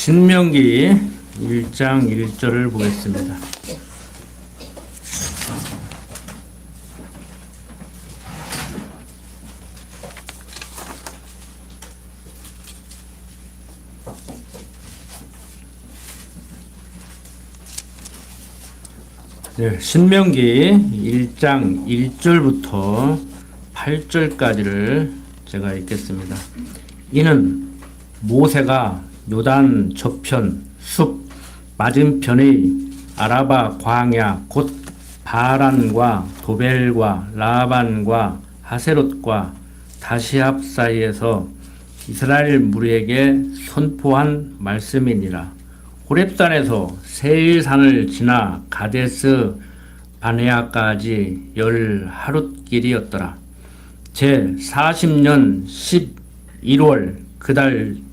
신명기 1장 1절을 보겠습니다. 네, 신명기 1장 1절부터 8절까지를 제가 읽겠습니다. 이는 모세가 요단 저편 숲 맞은편의 아라바 광야 곧 바란과 도벨과 라반과 하세롯과 다시압 사이에서 이스라엘 무리에게 선포한 말씀이니라. 호렙산에서 세일산을 지나 가데스 바네아까지 10하룻길이었더라. 제 40년 11월 그달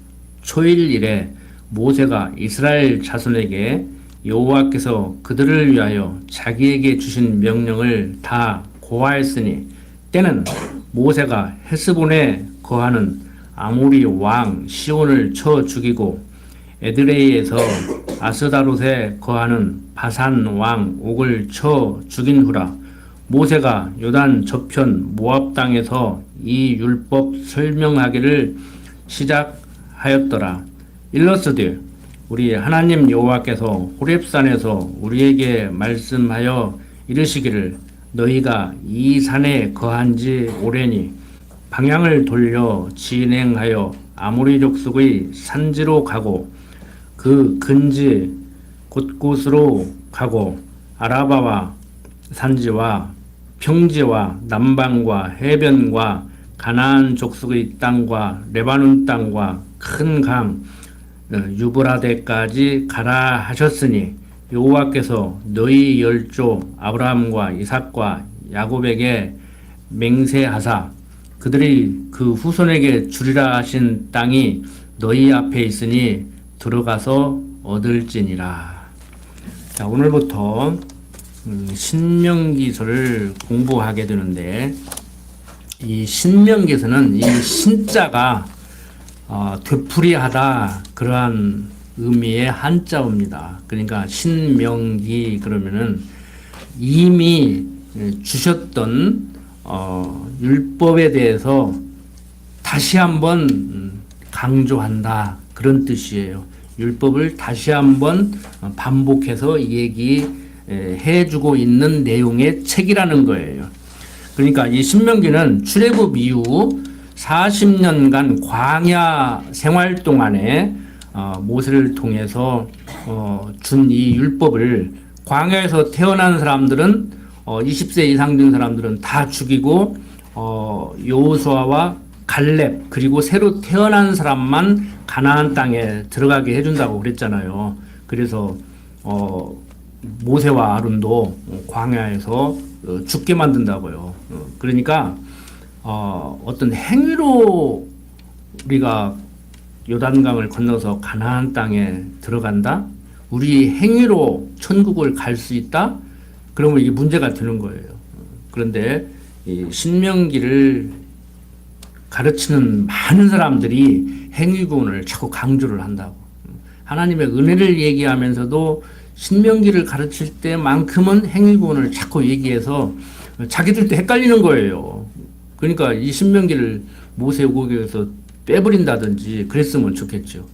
초일일에 모세가 이스라엘 자손에게 여호와께서 그들을 위하여 자기에게 주신 명령을 다 고하였으니 때는 모세가 헤스본에 거하는 아모리 왕 시온을 쳐 죽이고 에드레이에서 아스다롯에 거하는 바산 왕 옥을 쳐 죽인 후라. 모세가 요단 저편 모압 땅에서 이 율법 설명하기를 시작하였더라. 일러스되 우리 하나님 여호와께서 호렙산에서 우리에게 말씀하여 이르시기를 너희가 이 산에 거한지 오래니 방향을 돌려 진행하여 아모리 족속의 산지로 가고 그 근지 곳곳으로 가고 아라바와 산지와 평지와 남방과 해변과 가나안 족속의 땅과 레바논 땅과 큰 강 유브라데까지 가라 하셨으니 여호와께서 너희 열조 아브라함과 이삭과 야곱에게 맹세하사 그들이 그 후손에게 주리라 하신 땅이 너희 앞에 있으니 들어가서 얻을지니라. 자, 오늘부터 신명기서를 공부하게 되는데 이 신명기서는 이 신자가 되풀이하다 그러한 의미의 한자어입니다. 그러니까 신명기 그러면은 이미 주셨던 율법에 대해서 다시 한번 강조한다 그런 뜻이에요. 율법을 다시 한번 반복해서 얘기해주고 있는 내용의 책이라는 거예요. 그러니까 이 신명기는 출애굽 이후 40년간 광야 생활 동안에 모세를 통해서 준 이 율법을 광야에서 태어난 사람들은 20세 이상 된 사람들은 다 죽이고 여호수아와 갈렙 그리고 새로 태어난 사람만 가나안 땅에 들어가게 해준다고 그랬잖아요. 그래서 모세와 아론도 광야에서 죽게 만든다고요. 그러니까 어떤 행위로 우리가 요단강을 건너서 가나안 땅에 들어간다? 우리 행위로 천국을 갈 수 있다? 그러면 이게 문제가 되는 거예요. 그런데 이 신명기를 가르치는 많은 사람들이 행위구원을 자꾸 강조를 한다고. 하나님의 은혜를 얘기하면서도 신명기를 가르칠 때만큼은 행위구원을 자꾸 얘기해서 자기들도 헷갈리는 거예요. 그러니까 이 신명기를 모세오국에서 빼버린다든지 그랬으면 좋겠죠.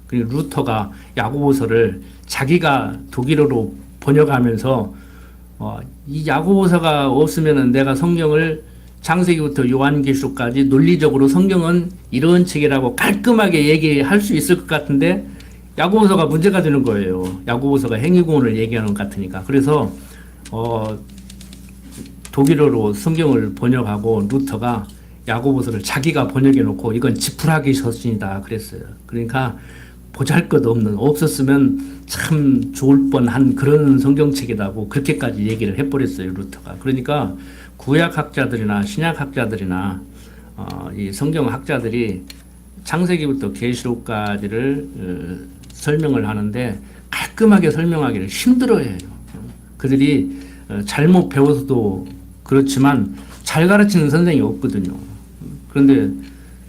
그리고 루터가 야고보서를 자기가 독일어로 번역하면서 이 야고보서가 없으면은 내가 성경을 창세기부터 요한계시록까지 논리적으로 성경은 이런 책이라고 깔끔하게 얘기할 수 있을 것 같은데 야고보서가 문제가 되는 거예요. 야고보서가 행위구원을 얘기하는 것 같으니까. 그래서 독일어로 성경을 번역하고 루터가 야고보서를 자기가 번역해 놓고 이건 지푸라기 서신이다 그랬어요. 그러니까 보잘것없는 없었으면 참 좋을 뻔한 그런 성경책이라고 그렇게까지 얘기를 해버렸어요 루터가. 그러니까 구약학자들이나 신약학자들이나 이 성경학자들이 창세기부터 계시록까지를 설명을 하는데 깔끔하게 설명하기를 힘들어해요. 그들이 잘못 배워서도 그렇지만 잘 가르치는 선생이 없거든요. 그런데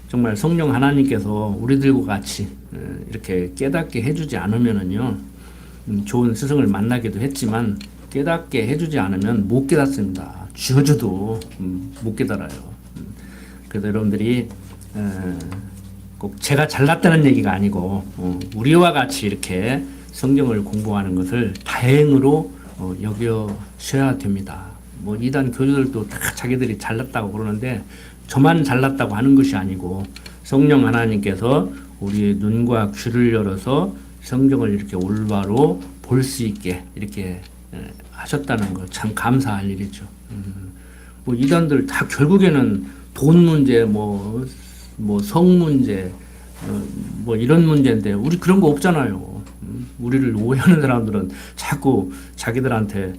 정말 성령 하나님께서 우리들과 같이 이렇게 깨닫게 해주지 않으면은요, 좋은 스승을 만나기도 했지만 깨닫게 해주지 않으면 못 깨닫습니다. 쥐어줘도 못 깨달아요. 그래서 여러분들이 꼭 제가 잘났다는 얘기가 아니고 우리와 같이 이렇게 성경을 공부하는 것을 다행으로 여겨셔야 됩니다. 뭐 이단 교주들도 다 자기들이 잘났다고 그러는데 저만 잘났다고 하는 것이 아니고 성령 하나님께서 우리의 눈과 귀를 열어서 성경을 이렇게 올바로 볼 수 있게 이렇게 하셨다는 거 참 감사할 일이죠. 뭐 이단들 다 결국에는 돈 문제, 뭐 성 문제, 뭐 이런 문제인데 우리 그런 거 없잖아요. 우리를 오해하는 사람들은 자꾸 자기들한테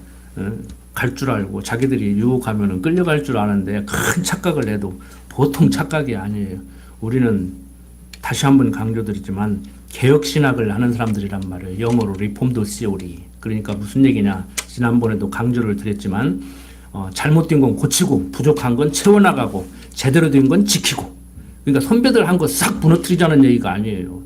갈 줄 알고 자기들이 유혹하면은 끌려갈 줄 아는데 큰 착각을 해도 보통 착각이 아니에요. 우리는 다시 한번 강조드리지만 개혁신학을 하는 사람들이란 말이에요. 영어로 리폼드 시오리. 그러니까 무슨 얘기냐. 지난번에도 강조를 드렸지만 잘못된 건 고치고 부족한 건 채워나가고 제대로 된 건 지키고. 그러니까 선배들 한 거 싹 무너뜨리자는 얘기가 아니에요.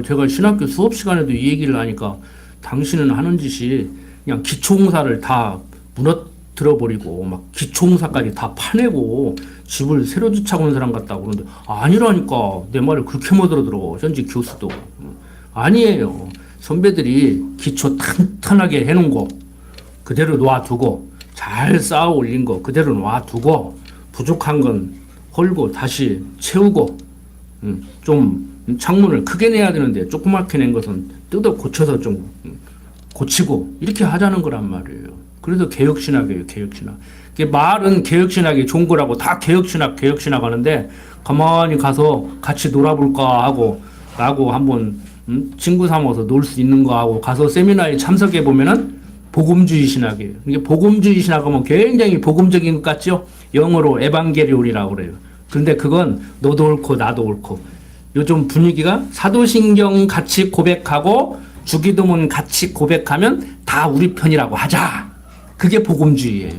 제가 신학교 수업 시간에도 이 얘기를 하니까 당신은 하는 짓이 그냥 기초공사를 다 무너뜨려버리고 막 기초공사까지 다 파내고 집을 새로 주차고 온 사람 같다고 그러는데 아니라니까. 내 말을 그렇게 못 알아들어. 현직 교수도. 아니에요. 선배들이 기초 탄탄하게 해놓은 거 그대로 놔두고 잘 쌓아 올린 거 그대로 놔두고 부족한 건 헐고 다시 채우고 좀 창문을 크게 내야 되는데 조그맣게 낸 것은 뜯어 고쳐서 좀 고치고 이렇게 하자는 거란 말이에요. 그래서 개혁신학이에요. 개혁신학. 말은 개혁신학이 좋은 거라고 다 개혁신학 하는데 가만히 가서 같이 놀아볼까 하고 라고 한번 친구 삼아서 놀 수 있는 거 하고 가서 세미나에 참석해 보면은 복음주의 신학이에요. 이게 복음주의 신학하면 굉장히 복음적인 것 같죠? 영어로 에반게리온이라고 그래요. 그런데 그건 너도 옳고 나도 옳고 요즘 분위기가 사도신경 같이 고백하고 주기도문 같이 고백하면 다 우리 편이라고 하자. 그게 복음주의예요.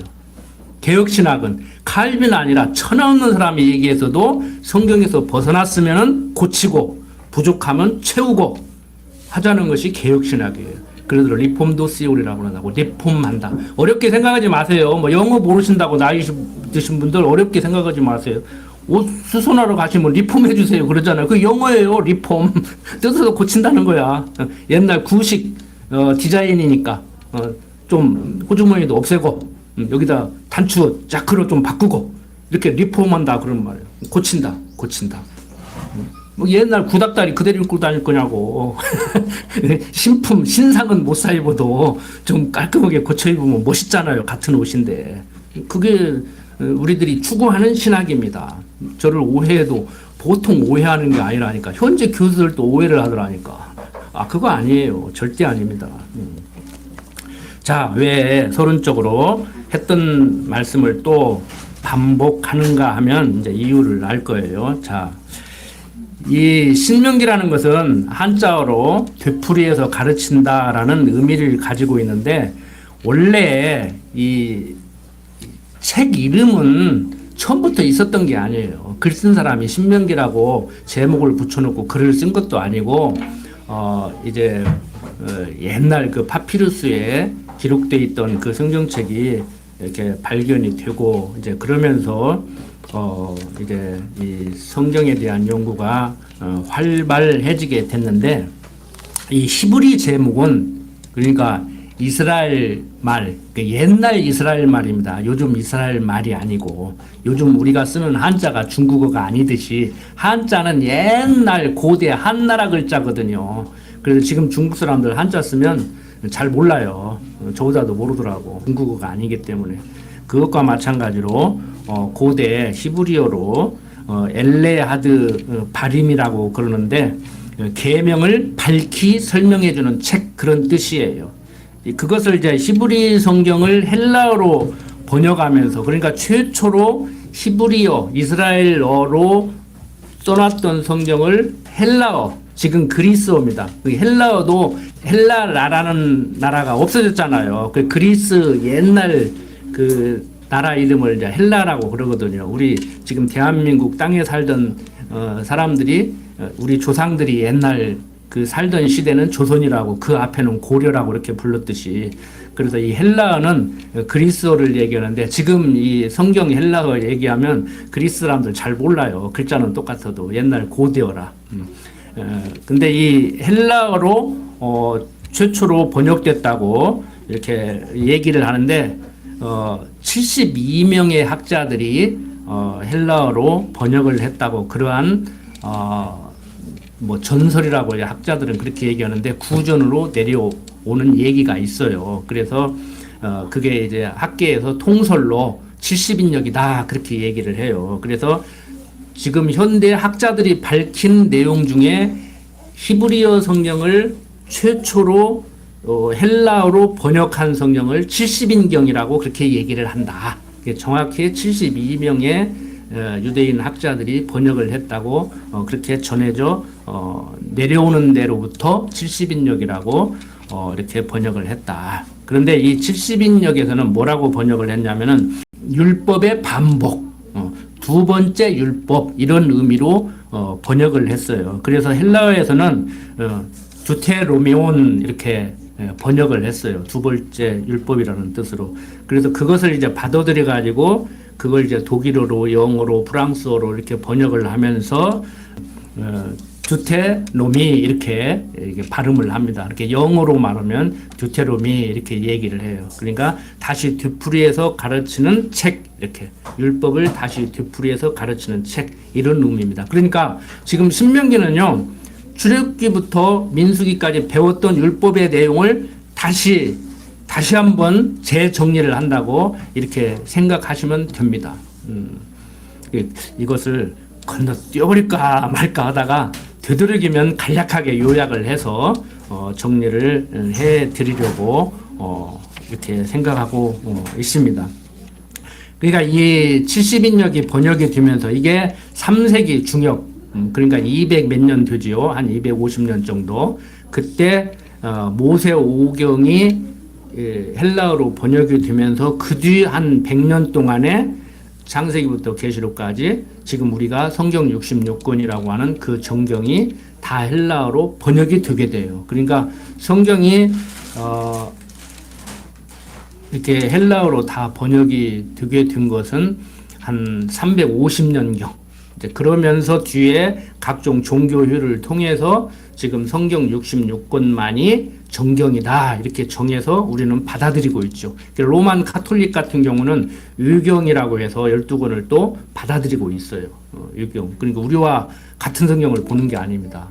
개혁신학은 칼빈 아니라 천하 없는 사람이 얘기해서도 성경에서 벗어났으면 고치고 부족하면 채우고 하자는 것이 개혁신학이에요. 그래서 리폼도 시오리라고 하고 리폼한다. 어렵게 생각하지 마세요. 뭐 영어 모르신다고 나이 드신 분들 어렵게 생각하지 마세요. 옷 수선하러 가시면 리폼 해주세요 그러잖아요. 그 영어예요. 리폼. 뜯어서 고친다는 거야. 옛날 구식 디자인이니까 좀 호주머니도 없애고 여기다 단추 자크로 좀 바꾸고 이렇게 리폼한다 그런 말이에요. 고친다. 뭐 옛날 구닥다리 그대로 입고 다닐 거냐고. 신상은 못 사 입어도 좀 깔끔하게 고쳐 입으면 멋있잖아요. 같은 옷인데. 그게 우리들이 추구하는 신학입니다. 저를 오해해도 보통 오해하는 게 아니라니까. 현재 교수들도 오해를 하더라니까. 그거 아니에요. 절대 아닙니다. 자, 왜 서론적으로 했던 말씀을 또 반복하는가 하면 이제 이유를 알 거예요. 자, 이 신명기라는 것은 한자어로 되풀이해서 가르친다라는 의미를 가지고 있는데 원래 이 책 이름은 처음부터 있었던 게 아니에요. 글 쓴 사람이 신명기라고 제목을 붙여놓고 글을 쓴 것도 아니고 이제 옛날 그 파피루스에 기록돼 있던 그 성경책이 이렇게 발견이 되고 이제 그러면서 이제 이 성경에 대한 연구가 활발해지게 됐는데 이 히브리 제목은 그러니까 이스라엘 말, 옛날 이스라엘 말입니다. 요즘 이스라엘 말이 아니고 요즘 우리가 쓰는 한자가 중국어가 아니듯이 한자는 옛날 고대 한나라 글자거든요. 그래서 지금 중국 사람들 한자 쓰면 잘 몰라요. 저보다도 모르더라고. 중국어가 아니기 때문에. 그것과 마찬가지로 고대 히브리어로 엘레하드 바림이라고 그러는데 계명을 밝히 설명해주는 책 그런 뜻이에요. 그것을 이제 히브리 성경을 헬라어로 번역하면서 그러니까 최초로 히브리어 이스라엘어로 써놨던 성경을 헬라어 지금 그리스어입니다. 그 헬라어도 헬라라라는 나라가 없어졌잖아요. 그 그리스 옛날 그 나라 이름을 이제 헬라라고 그러거든요. 우리 지금 대한민국 땅에 살던 사람들이 우리 조상들이 옛날 그 살던 시대는 조선이라고 그 앞에는 고려라고 이렇게 불렀듯이 그래서 이 헬라어는 그리스어를 얘기하는데 지금 이 성경 헬라어 얘기하면 그리스 사람들 잘 몰라요. 글자는 똑같아도 옛날 고대어라. 근데 이 헬라어로 최초로 번역됐다고 이렇게 얘기를 하는데 72명의 학자들이 헬라어로 번역을 했다고 그러한 뭐 전설이라고 학자들은 그렇게 얘기하는데 구전으로 내려오는 얘기가 있어요. 그래서 그게 이제 학계에서 통설로 70인역이다 그렇게 얘기를 해요. 그래서 지금 현대 학자들이 밝힌 내용 중에 히브리어 성경을 최초로 헬라어로 번역한 성경을 70인경이라고 그렇게 얘기를 한다. 정확히 72명의 유대인 학자들이 번역을 했다고 그렇게 전해져 내려오는 대로부터 70인역이라고 이렇게 번역을 했다. 그런데 이 70인역에서는 뭐라고 번역을 했냐면은 율법의 반복, 두 번째 율법 이런 의미로 번역을 했어요. 그래서 헬라어에서는 두테로메온 이렇게 번역을 했어요. 두 번째 율법이라는 뜻으로. 그래서 그것을 이제 받아들여 가지고 그걸 이제 독일어로, 영어로, 프랑스어로 이렇게 번역을 하면서 두테노미 이렇게 발음을 합니다. 이렇게 영어로 말하면 두테노미 이렇게 얘기를 해요. 그러니까 다시 뒤풀이해서 가르치는 책 이렇게 율법을 다시 뒤풀이해서 가르치는 책 이런 의미입니다. 그러니까 지금 신명기는요 출애굽기부터 민수기까지 배웠던 율법의 내용을 다시 한번 재정리를 한다고 이렇게 생각하시면 됩니다. 이것을 건너뛰어버릴까 말까 하다가 되도록이면 간략하게 요약을 해서 정리를 해드리려고 이렇게 생각하고 있습니다. 그러니까 이 70인역이 번역이 되면서 이게 3세기 중엽 그러니까 200 몇 년 되지요. 한 250년 정도. 그때 모세 오경이 헬라어로 번역이 되면서 그 뒤 한 100년 동안에 창세기부터 계시록까지 지금 우리가 성경 66권이라고 하는 그 정경이 다 헬라어로 번역이 되게 돼요. 그러니까 성경이 이렇게 헬라어로 다 번역이 되게 된 것은 한 350년경. 그러면서 뒤에 각종 종교회를 통해서 지금 성경 66권만이 정경이다 이렇게 정해서 우리는 받아들이고 있죠. 로만 카톨릭 같은 경우는 유경이라고 해서 12권을 또 받아들이고 있어요. 유경. 그러니까 우리와 같은 성경을 보는 게 아닙니다.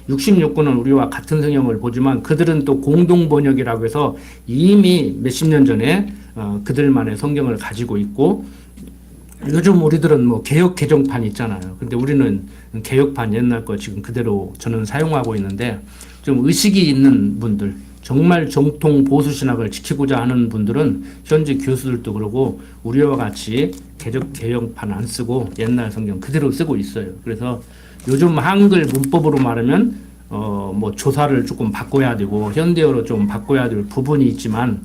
66권은 우리와 같은 성경을 보지만 그들은 또 공동 번역이라고 해서 이미 몇십 년 전에 그들만의 성경을 가지고 있고 요즘 우리들은 뭐 개역 개정판 있잖아요. 근데 우리는 개역판 옛날 거 지금 그대로 저는 사용하고 있는데 좀 의식이 있는 분들, 정말 정통 보수 신학을 지키고자 하는 분들은 현재 교수들도 그러고 우리와 같이 개역판 안 쓰고 옛날 성경 그대로 쓰고 있어요. 그래서 요즘 한글 문법으로 말하면 뭐 조사를 조금 바꿔야 되고 현대어로 좀 바꿔야 될 부분이 있지만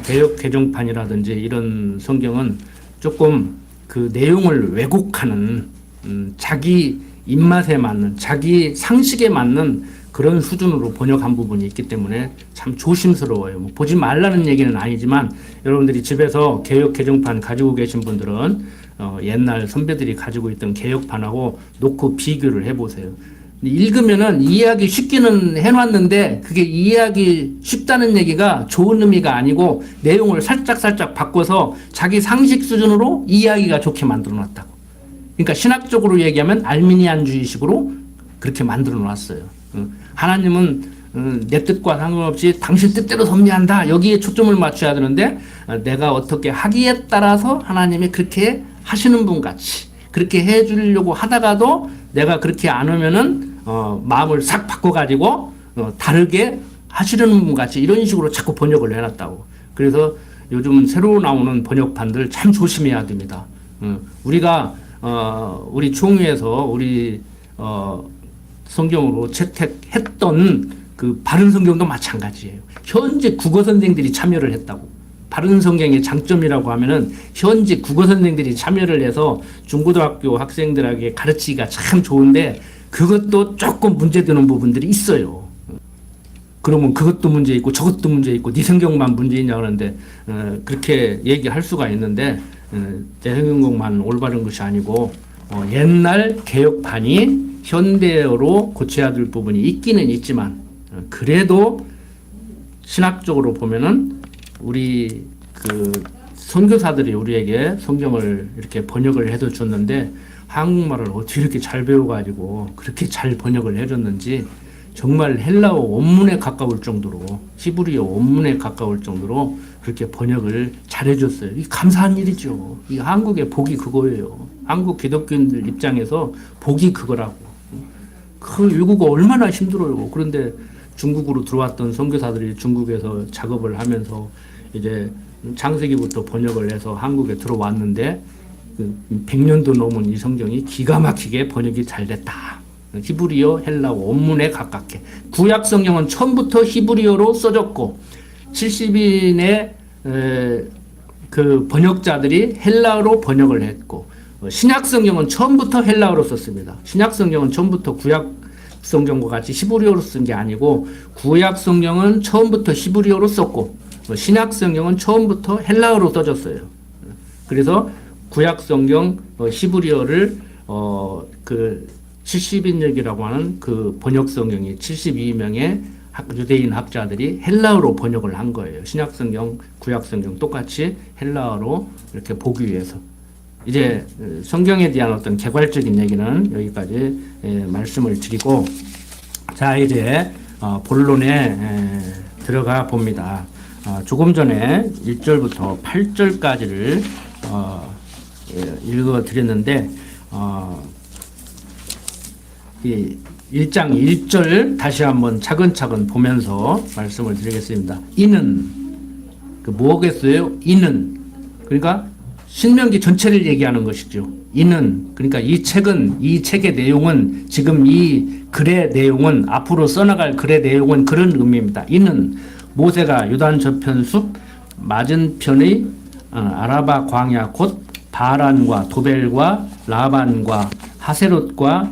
개역 개정판이라든지 이런 성경은 조금 그 내용을 왜곡하는 자기 입맛에 맞는 자기 상식에 맞는 그런 수준으로 번역한 부분이 있기 때문에 참 조심스러워요. 뭐 보지 말라는 얘기는 아니지만 여러분들이 집에서 개역 개정판 가지고 계신 분들은 옛날 선배들이 가지고 있던 개역판하고 놓고 비교를 해보세요. 읽으면은 이해하기 쉽기는 해놨는데 그게 이해하기 쉽다는 얘기가 좋은 의미가 아니고 내용을 살짝 바꿔서 자기 상식 수준으로 이해하기가 좋게 만들어 놨다고. 그러니까 신학적으로 얘기하면 알미니안주의식으로 그렇게 만들어 놨어요. 하나님은 내 뜻과 상관없이 당신 뜻대로 섭리한다. 여기에 초점을 맞춰야 되는데 내가 어떻게 하기에 따라서 하나님이 그렇게 하시는 분 같이 그렇게 해주려고 하다가도 내가 그렇게 안 하면은 마음을 싹 바꿔가지고 다르게 하시려는 분 같이 이런 식으로 자꾸 번역을 해놨다고. 그래서 요즘 새로 나오는 번역판들 참 조심해야 됩니다. 우리가 우리 총회에서 우리 성경으로 채택했던 그 바른 성경도 마찬가지예요. 현재 국어 선생들이 참여를 했다고. 바른 성경의 장점이라고 하면은 현재 국어 선생들이 참여를 해서 중고등학교 학생들에게 가르치기가 참 좋은데 그것도 조금 문제되는 부분들이 있어요. 그러면 그것도 문제 있고 저것도 문제 있고 네 성경만 문제 있냐 그러는데 그렇게 얘기할 수가 있는데 내 성경만 올바른 것이 아니고 옛날 개혁판이 현대어로 고쳐야 될 부분이 있기는 있지만 그래도 신학적으로 보면은 우리 그 선교사들이 우리에게 성경을 이렇게 번역을 해서 줬는데 한국말을 어떻게 이렇게 잘 배워가지고 그렇게 잘 번역을 해줬는지 정말 헬라어 원문에 가까울 정도로 히브리어 원문에 가까울 정도로 그렇게 번역을 잘해줬어요. 이 감사한 일이죠. 이 한국의 복이 그거예요. 한국 기독교인들 입장에서 복이 그거라고. 그 외국어 얼마나 힘들어요. 그런데 중국으로 들어왔던 선교사들이 중국에서 작업을 하면서 이제 창세기부터 번역을 해서 한국에 들어왔는데 100년도 넘은 이 성경이 기가 막히게 번역이 잘 됐다. 히브리어, 헬라어 원문에 가깝게. 구약 성경은 처음부터 히브리어로 써졌고 70인의 그 번역자들이 헬라어로 번역을 했고 신약 성경은 처음부터 헬라어로 썼습니다. 신약 성경은 처음부터 구약 성경과 같이 히브리어로 쓴 게 아니고 구약 성경은 처음부터 히브리어로 썼고 신약 성경은 처음부터 헬라어로 써졌어요. 그래서 구약 성경 히브리어를 그 70인역이라고 하는 그 번역 성경이 72명의 유대인 학자들이 헬라어로 번역을 한 거예요. 신약 성경, 구약 성경 똑같이 헬라어로 이렇게 보기 위해서. 이제 성경에 대한 어떤 개괄적인 얘기는 여기까지 말씀을 드리고 자 이제 본론에 들어가 봅니다. 조금 전에 1절부터 8절까지를 읽어 드렸는데 이 1장 1절 다시 한번 차근차근 보면서 말씀을 드리겠습니다. 이는 그 뭐겠어요? 이는 그러니까 신명기 전체를 얘기하는 것이죠. 이는 그러니까 이 책은 이 책의 내용은 지금 이 글의 내용은 앞으로 써나갈 글의 내용은 그런 의미입니다. 이는 모세가 요단 저편 숲 맞은편의 아라바 광야 곧 바란과 도벨과 라반과 하세롯과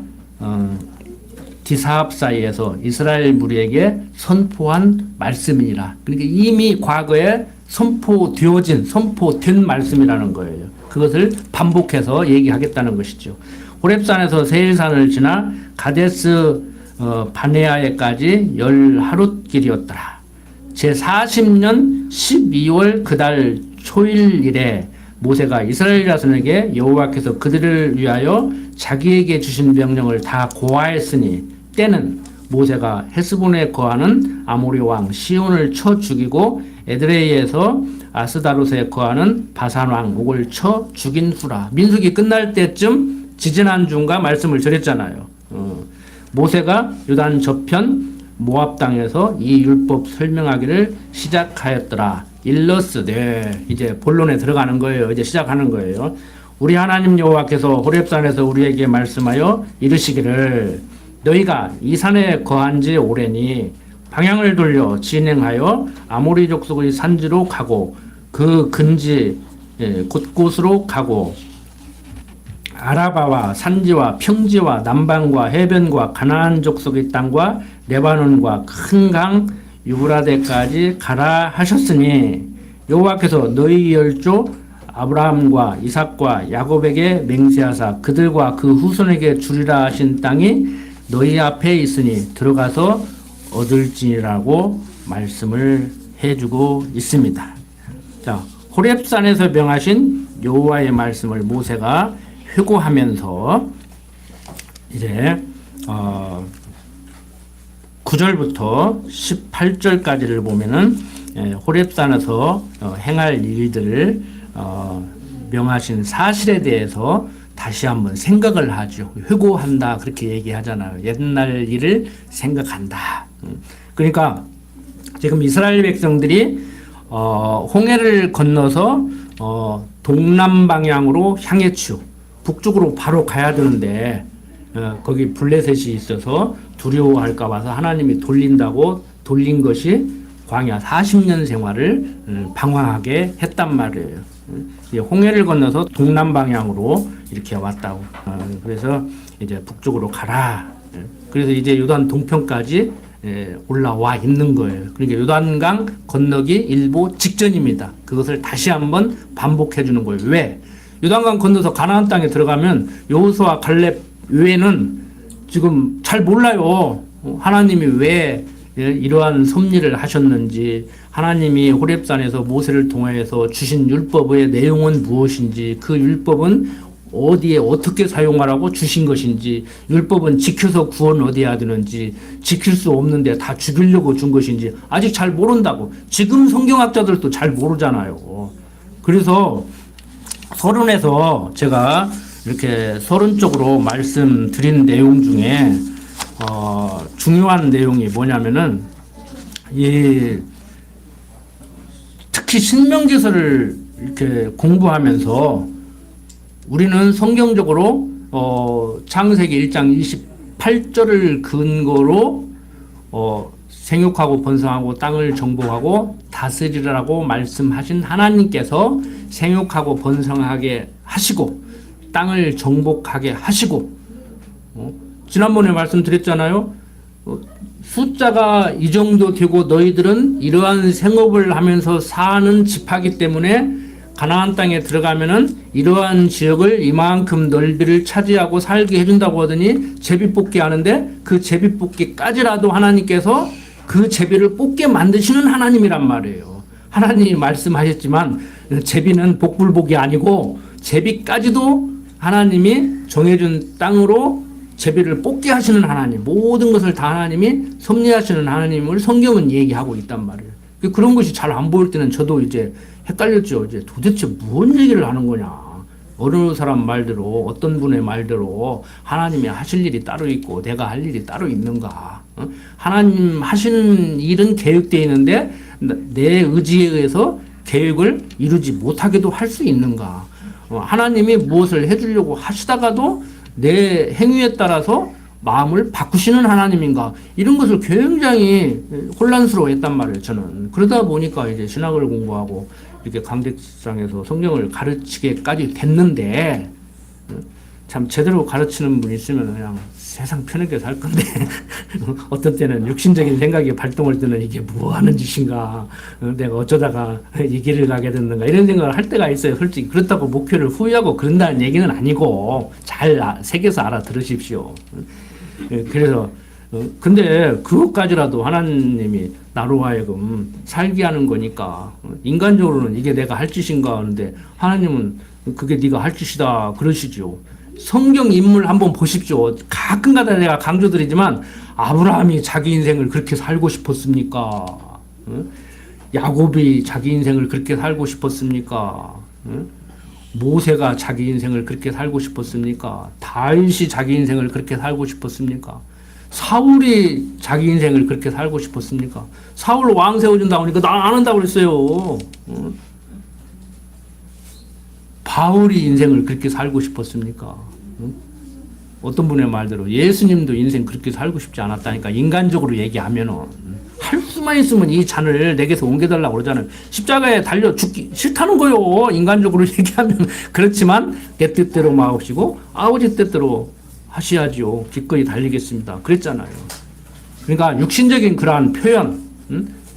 디사합 사이에서 이스라엘 무리에게 선포한 말씀이니라. 그러니까 이미 과거에 선포되어진 선포된 말씀이라는 거예요. 그것을 반복해서 얘기하겠다는 것이죠. 호렙산에서 세일산을 지나 가데스 바네아에까지 10하룻길이었더라. 제40년 12월 그달 초일일에 모세가 이스라엘 자손에게 여호와께서 그들을 위하여 자기에게 주신 명령을 다 고하였으니 때는 모세가 헤스본에 거하는 아모리 왕 시온을 쳐 죽이고 에드레이에서 아스다롯에 거하는 바산 왕 옥을 쳐 죽인 후라. 민수기 끝날 때쯤 지지난주인가 말씀을 드렸잖아요. 모세가 요단 저편 모압 땅에서 이 율법 설명하기를 시작하였더라. 일러스 네 이제 본론에 들어가는 거예요. 이제 시작하는 거예요. 우리 하나님 여호와께서 호렙산에서 우리에게 말씀하여 이르시기를 너희가 이 산에 거한 지 오래니 방향을 돌려 진행하여 아모리 족속의 산지로 가고 그 근지 곳곳으로 가고 아라바와 산지와 평지와 남방과 해변과 가나안 족속의 땅과 레바논과 큰 강 유브라데까지 가라 하셨으니 여호와께서 너희 열조 아브라함과 이삭과 야곱에게 맹세하사 그들과 그 후손에게 주리라 하신 땅이 너희 앞에 있으니 들어가서 얻을지니라고 말씀을 해주고 있습니다. 자, 호렙산에서 명하신 여호와의 말씀을 모세가 회고하면서 이제 9절부터 18절까지를 보면은 호렙산에서 행할 일들을 명하신 사실에 대해서 다시 한번 생각을 하죠. 회고한다 그렇게 얘기하잖아요. 옛날 일을 생각한다. 그러니까 지금 이스라엘 백성들이 홍해를 건너서 동남 방향으로 향했죠. 북쪽으로 바로 가야 되는데 거기 블레셋이 있어서 두려워할까 봐서 하나님이 돌린다고 돌린 것이 광야 40년 생활을 방황하게 했단 말이에요. 홍해를 건너서 동남 방향으로 이렇게 왔다고. 그래서 이제 북쪽으로 가라 그래서 이제 요단 동편까지 올라와 있는 거예요. 그러니까 요단강 건너기 일보 직전입니다. 그것을 다시 한번 반복해 주는 거예요. 왜? 요단강 건너서 가나안 땅에 들어가면 여호수아 갈렙 외에는 지금 잘 몰라요. 하나님이 왜 이러한 섭리를 하셨는지, 하나님이 호렙산에서 모세를 통하여서 주신 율법의 내용은 무엇인지, 그 율법은 어디에 어떻게 사용하라고 주신 것인지, 율법은 지켜서 구원 얻어야 되는지, 지킬 수 없는데 다 죽이려고 준 것인지 아직 잘 모른다고. 지금 성경학자들도 잘 모르잖아요. 그래서 서론에서 제가 이렇게 서론적으로 말씀드린 내용 중에 중요한 내용이 뭐냐면은 특히 신명기서를 이렇게 공부하면서 우리는 성경적으로 창세기 1장 28절을 근거로 생육하고 번성하고 땅을 정복하고 다스리라고 말씀하신 하나님께서 생육하고 번성하게 하시고 땅을 정복하게 하시고 지난번에 말씀드렸잖아요. 숫자가 이 정도 되고 너희들은 이러한 생업을 하면서 사는 집하기 때문에 가나안 땅에 들어가면은 이러한 지역을 이만큼 너희들을 차지하고 살게 해준다고 하더니 제비 뽑기 하는데 그 제비 뽑기까지라도 하나님께서 그 제비를 뽑게 만드시는 하나님이란 말이에요. 하나님이 말씀하셨지만 제비는 복불복이 아니고 제비까지도 하나님이 정해준 땅으로 제비를 뽑게 하시는 하나님, 모든 것을 다 하나님이 섭리하시는 하나님을 성경은 얘기하고 있단 말이에요. 그런 것이 잘 안 보일 때는 저도 이제 헷갈렸죠. 이제 도대체 무슨 얘기를 하는 거냐. 어느 사람 말대로, 어떤 분의 말대로 하나님이 하실 일이 따로 있고 내가 할 일이 따로 있는가. 하나님 하시는 일은 계획되어 있는데 내 의지에 의해서 계획을 이루지 못하게도 할 수 있는가. 하나님이 무엇을 해주려고 하시다가도 내 행위에 따라서 마음을 바꾸시는 하나님인가, 이런 것을 굉장히 혼란스러워했단 말이에요. 저는 그러다 보니까 이제 신학을 공부하고 이렇게 강대상에서 성경을 가르치게까지 됐는데, 참 제대로 가르치는 분이 있으면 그냥 세상 편하게 살 건데 어떤 때는 육신적인 생각이 발동할 때는 이게 뭐 하는 짓인가, 내가 어쩌다가 이 길을 가게 됐는가, 이런 생각을 할 때가 있어요. 솔직히 그렇다고 목표를 후회하고 그런다는 얘기는 아니고 잘 새겨서 알아들으십시오. 그래서 근데 그것까지라도 하나님이 나로 하여금 살게 하는 거니까, 인간적으로는 이게 내가 할 짓인가 하는데 하나님은 그게 네가 할 짓이다 그러시죠. 성경 인물 한번 보십시오. 가끔가다 내가 강조드리지만 아브라함이 자기 인생을 그렇게 살고 싶었습니까? 야곱이 자기 인생을 그렇게 살고 싶었습니까? 모세가 자기 인생을 그렇게 살고 싶었습니까? 다윗이 자기 인생을 그렇게 살고 싶었습니까? 사울이 자기 인생을 그렇게 살고 싶었습니까? 사울 왕 세워준다고 하니까 나 안 한다고 그랬어요. 바울이 인생을 그렇게 살고 싶었습니까? 어떤 분의 말대로 예수님도 인생 그렇게 살고 싶지 않았다니까. 인간적으로 얘기하면은 할 수만 있으면 이 잔을 내게서 옮겨달라고 그러잖아요. 십자가에 달려 죽기 싫다는 거요. 인간적으로 얘기하면. 그렇지만 내 뜻대로 마옵시고 아버지 뜻대로 하셔야지요. 기꺼이 달리겠습니다. 그랬잖아요. 그러니까 육신적인 그러한 표현,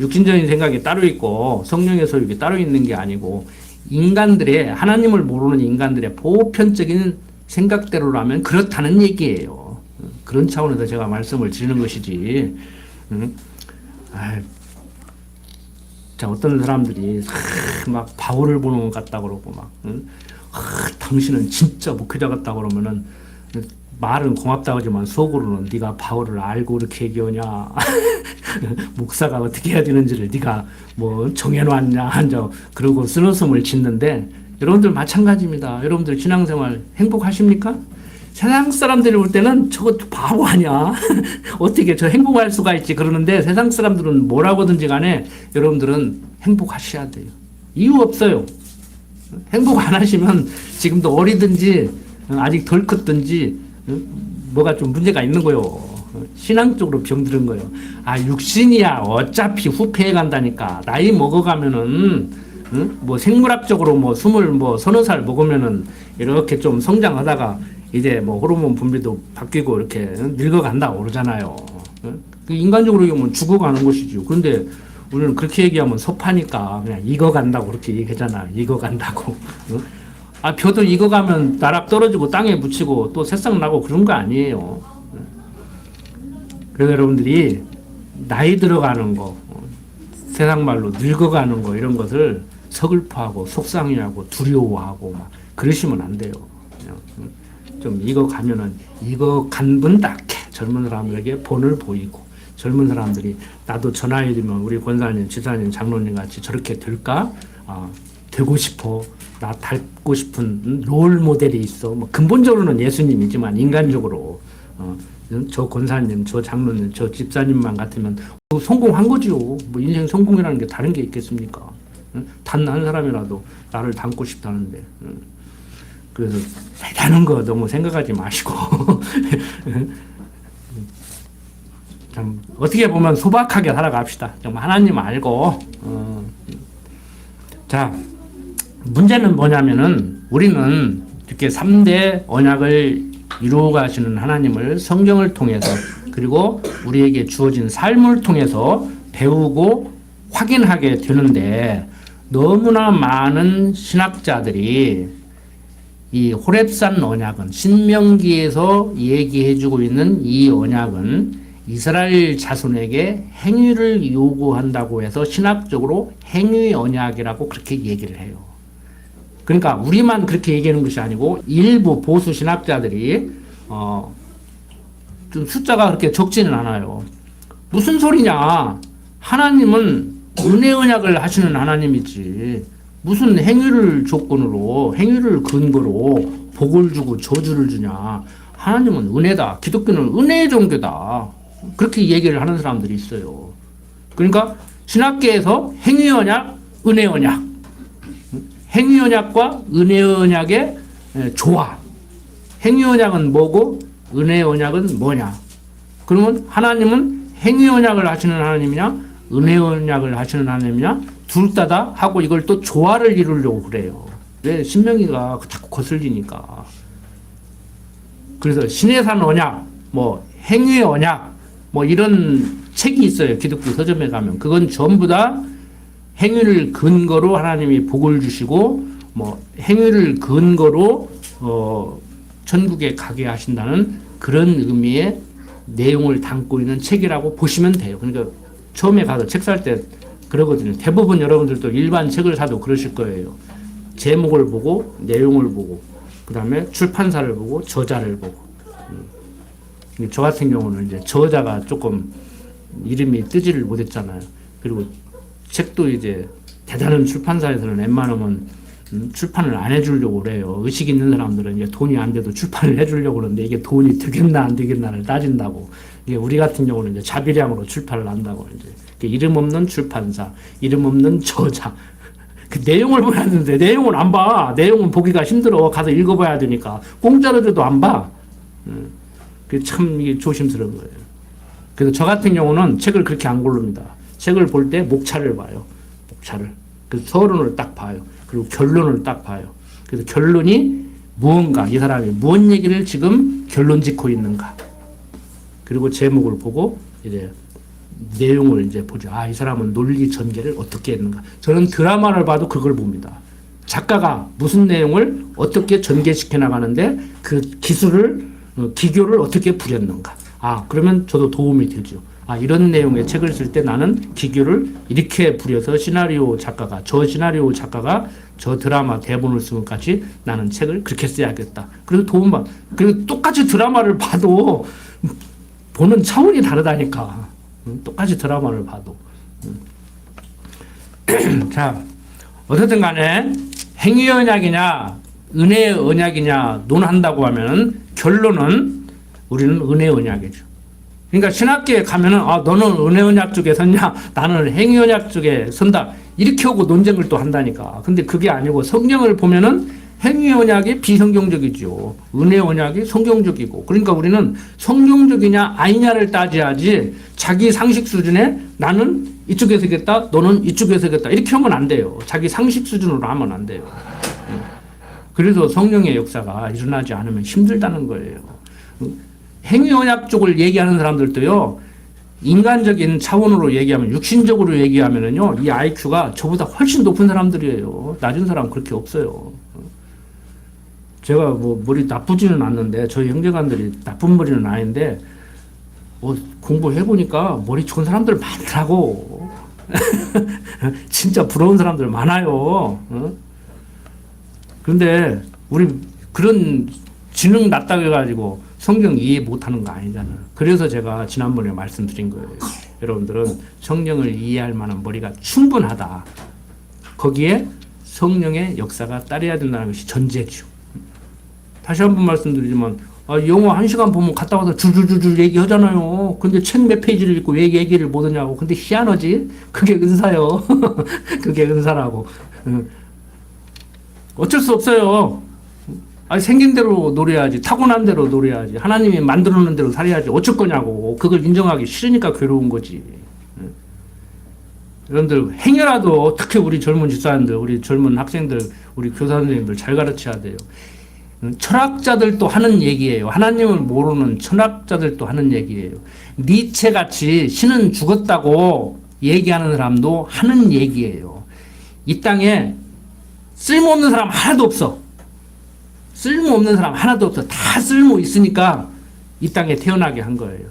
육신적인 생각이 따로 있고 성령의 소유가 따로 있는 게 아니고, 인간들의, 하나님을 모르는 인간들의 보편적인 생각대로라면 그렇다는 얘기예요. 그런 차원에서 제가 말씀을 드리는 것이지. 자, 어떤 사람들이 막 바울을 보는 것 같다 그러고 막 당신은 진짜 목회자 같다 그러면은 말은 고맙다고 하지만 속으로는 네가 바울을 알고 이렇게 얘기하냐, 목사가 어떻게 해야 되는지를 네가 뭐 정해놨냐 한자 그러고 쓴웃음을 짓는데, 여러분들 마찬가지입니다. 여러분들 신앙생활 행복하십니까? 세상 사람들이 볼 때는 저거 바보 아니야 어떻게 저 행복할 수가 있지 그러는데, 세상 사람들은 뭐라고든지 간에 여러분들은 행복하셔야 돼요. 이유 없어요. 행복 안 하시면 지금도 어리든지 아직 덜 컸든지 뭐가 좀 문제가 있는 거요. 신앙적으로 병들은 거예요. 아, 육신이야 어차피 후패해 간다니까. 나이 먹어가면은 뭐 생물학적으로 뭐 서너 살 먹으면은 이렇게 좀 성장하다가 이제 뭐 호르몬 분비도 바뀌고 이렇게 늙어간다고 그러잖아요. 인간적으로 얘기하면 죽어가는 것이죠. 그런데 우리는 그렇게 얘기하면 섭하니까 그냥 익어간다고 그렇게 얘기하잖아. 익어간다고. 아, 벼도 익어가면 나락 떨어지고 땅에 묻히고 또 새싹 나고 그런 거 아니에요. 그래서 여러분들이 나이 들어가는 거, 세상 말로 늙어가는 거 이런 것을 서글퍼하고 속상해하고 두려워하고 막 그러시면 안 돼요. 그냥 좀 익어가면은 익어간 분답게 젊은 사람들에게 본을 보이고 젊은 사람들이 나도 저 나이 되면 우리 권사님, 지사님, 장로님 같이 저렇게 될까? 되고 싶어. 나 닮고 싶은 롤 모델이 있어. 뭐 근본적으로는 예수님이지만 인간적으로 저 권사님, 저 장로님, 저 집사님만 같으면 성공한 거지요. 뭐 인생 성공이라는 게 다른 게 있겠습니까? 단 한 사람이라도 나를 닮고 싶다는데. 그래서 대단한 거 너무 생각하지 마시고 참 어떻게 보면 소박하게 살아갑시다. 정말 하나님 알고. 자, 문제는 뭐냐면은 우리는 이렇게 3대 언약을 이루어 가시는 하나님을 성경을 통해서 그리고 우리에게 주어진 삶을 통해서 배우고 확인하게 되는데 너무나 많은 신학자들이 이 호렙산 언약은 신명기에서 얘기해주고 있는 이 언약은 이스라엘 자손에게 행위를 요구한다고 해서 신학적으로 행위 언약이라고 그렇게 얘기를 해요. 그러니까 우리만 그렇게 얘기하는 것이 아니고 일부 보수 신학자들이 좀 숫자가 그렇게 적지는 않아요. 무슨 소리냐? 하나님은 은혜 언약을 하시는 하나님이지 무슨 행위를 조건으로 행위를 근거로 복을 주고 저주를 주냐? 하나님은 은혜다. 기독교는 은혜의 종교다. 그렇게 얘기를 하는 사람들이 있어요. 그러니까 신학계에서 행위 언약, 은혜 언약, 행위 언약과 은혜 언약의 조화. 행위 언약은 뭐고 은혜 언약은 뭐냐? 그러면 하나님은 행위 언약을 하시는 하나님이냐, 은혜 언약을 하시는 하나님이냐, 둘 다다 하고 이걸 또 조화를 이루려고 그래요. 왜 신명기가 자꾸 거슬리니까. 그래서 신의 산 언약, 뭐 행위 언약, 뭐 이런 책이 있어요. 기독교 서점에 가면 그건 전부 다 행위를 근거로 하나님이 복을 주시고 뭐 행위를 근거로 천국에 가게 하신다는 그런 의미의 내용을 담고 있는 책이라고 보시면 돼요. 그러니까 처음에 가서 책 살 때 그러거든요. 대부분 여러분들도 일반 책을 사도 그러실 거예요. 제목을 보고 내용을 보고 그 다음에 출판사를 보고 저자를 보고. 저 같은 경우는 이제 저자가 조금 이름이 뜨지를 못했잖아요. 그리고 책도 이제 대단한 출판사에서는 웬만하면 출판을 안 해주려고 그래요. 의식 있는 사람들은 이제 돈이 안 돼도 출판을 해주려고 그러는데 이게 돈이 되겠나 안 되겠나를 따진다고. 이게 우리 같은 경우는 이제 자비량으로 출판을 한다고 이제 이름 없는 출판사, 이름 없는 저자. 그 내용을 보야 되는데 내용을 안 봐. 내용은 보기가 힘들어. 가서 읽어봐야 되니까 공짜로 줘도 안 봐. 그 참 이게 조심스러운 거예요. 그래서 저 같은 경우는 책을 그렇게 안 고릅니다. 책을 볼 때 목차를 봐요. 목차를. 그래서 서론을 딱 봐요. 그리고 결론을 딱 봐요. 그래서 결론이 무언가, 이 사람이 무언 얘기를 지금 결론 짓고 있는가. 그리고 제목을 보고 이제 내용을 이제 보죠. 아, 이 사람은 논리 전개를 어떻게 했는가. 저는 드라마를 봐도 그걸 봅니다. 작가가 무슨 내용을 어떻게 전개시켜 나가는데 그 기교를 어떻게 부렸는가. 아, 그러면 저도 도움이 되죠. 아, 이런 내용의 책을 쓸 때 나는 기교를 이렇게 부려서 시나리오 작가가 저 드라마 대본을 쓰면 같이 나는 책을 그렇게 써야겠다. 그래서 도움받. 그리고 똑같이 드라마를 봐도 보는 차원이 다르다니까. 똑같이 드라마를 봐도. 자, 어쨌든 간에 행위 언약이냐 은혜 언약이냐 논한다고 하면 결론은 우리는 은혜 언약이죠. 그러니까 신학계에 가면은 아, 너는 은혜 언약 쪽에 섰냐? 나는 행위 언약 쪽에 선다. 이렇게 하고 논쟁을 또 한다니까. 근데 그게 아니고 성경을 보면은 행위 언약이 비성경적이죠. 은혜 언약이 성경적이고. 그러니까 우리는 성경적이냐 아니냐를 따져야지 자기 상식 수준에 나는 이쪽에 서겠다, 너는 이쪽에 서겠다. 이렇게 하면 안 돼요. 자기 상식 수준으로 하면 안 돼요. 그래서 성령의 역사가 일어나지 않으면 힘들다는 거예요. 행위언약 쪽을 얘기하는 사람들도요, 인간적인 차원으로 얘기하면, 육신적으로 얘기하면은요, 이 IQ가 저보다 훨씬 높은 사람들이에요. 낮은 사람 그렇게 없어요. 제가 뭐 머리 나쁘지는 않는데, 저희 형제간들이 나쁜 머리는 아닌데, 공부해보니까 머리 좋은 사람들 많더라고. 진짜 부러운 사람들 많아요. 그런데 우리 그런 지능 낮다고 해가지고 성경 이해 못하는 거 아니잖아. 그래서 제가 지난번에 말씀드린 거예요. 여러분들은 성령을 이해할 만한 머리가 충분하다. 거기에 성령의 역사가 따라야 된다는 것이 전제죠. 다시 한 번 말씀드리지만 영어 1시간 보면 갔다 와서 줄줄줄줄 얘기하잖아요. 근데 책 몇 페이지를 읽고 왜 얘기를 못하냐고. 근데 희한하지? 그게 은사요. 그게 은사라고. 어쩔 수 없어요. 생긴 대로 노래해야지. 타고난 대로 노래해야지. 하나님이 만들어 놓은 대로 살아야지. 어쩔 거냐고. 그걸 인정하기 싫으니까 괴로운 거지. 여러분들 행여라도 특히 우리 젊은 집사님들, 우리 젊은 학생들, 우리 교사 선생님들 잘 가르쳐야 돼요. 철학자들도 하는 얘기예요. 하나님을 모르는 철학자들도 하는 얘기예요. 니체같이 신은 죽었다고 얘기하는 사람도 하는 얘기예요. 이 땅에 쓸모없는 사람 하나도 없어. 쓸모없는 사람 하나도 없어. 다 쓸모 있으니까 이 땅에 태어나게 한 거예요.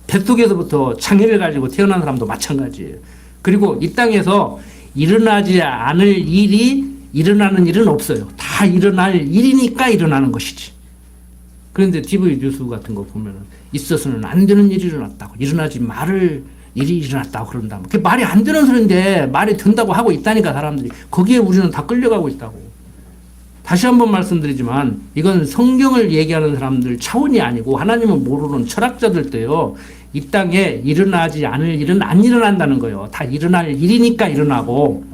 뱃속에서부터 창의를 가지고 태어난 사람도 마찬가지예요. 그리고 이 땅에서 일어나지 않을 일이 일어나는 일은 없어요. 다 일어날 일이니까 일어나는 것이지. 그런데 TV 뉴스 같은 거 보면은 있어서는 안 되는 일이 일어났다고, 일어나지 말을 일이 일어났다고 그런다. 그게 말이 안 되는 소리인데 말이 된다고 하고 있다니까 사람들이. 거기에 우리는 다 끌려가고 있다고. 다시 한번 말씀드리지만 이건 성경을 얘기하는 사람들 차원이 아니고 하나님을 모르는 철학자들도요. 이 땅에 일어나지 않을 일은 안 일어난다는 거예요. 다 일어날 일이니까 일어나고,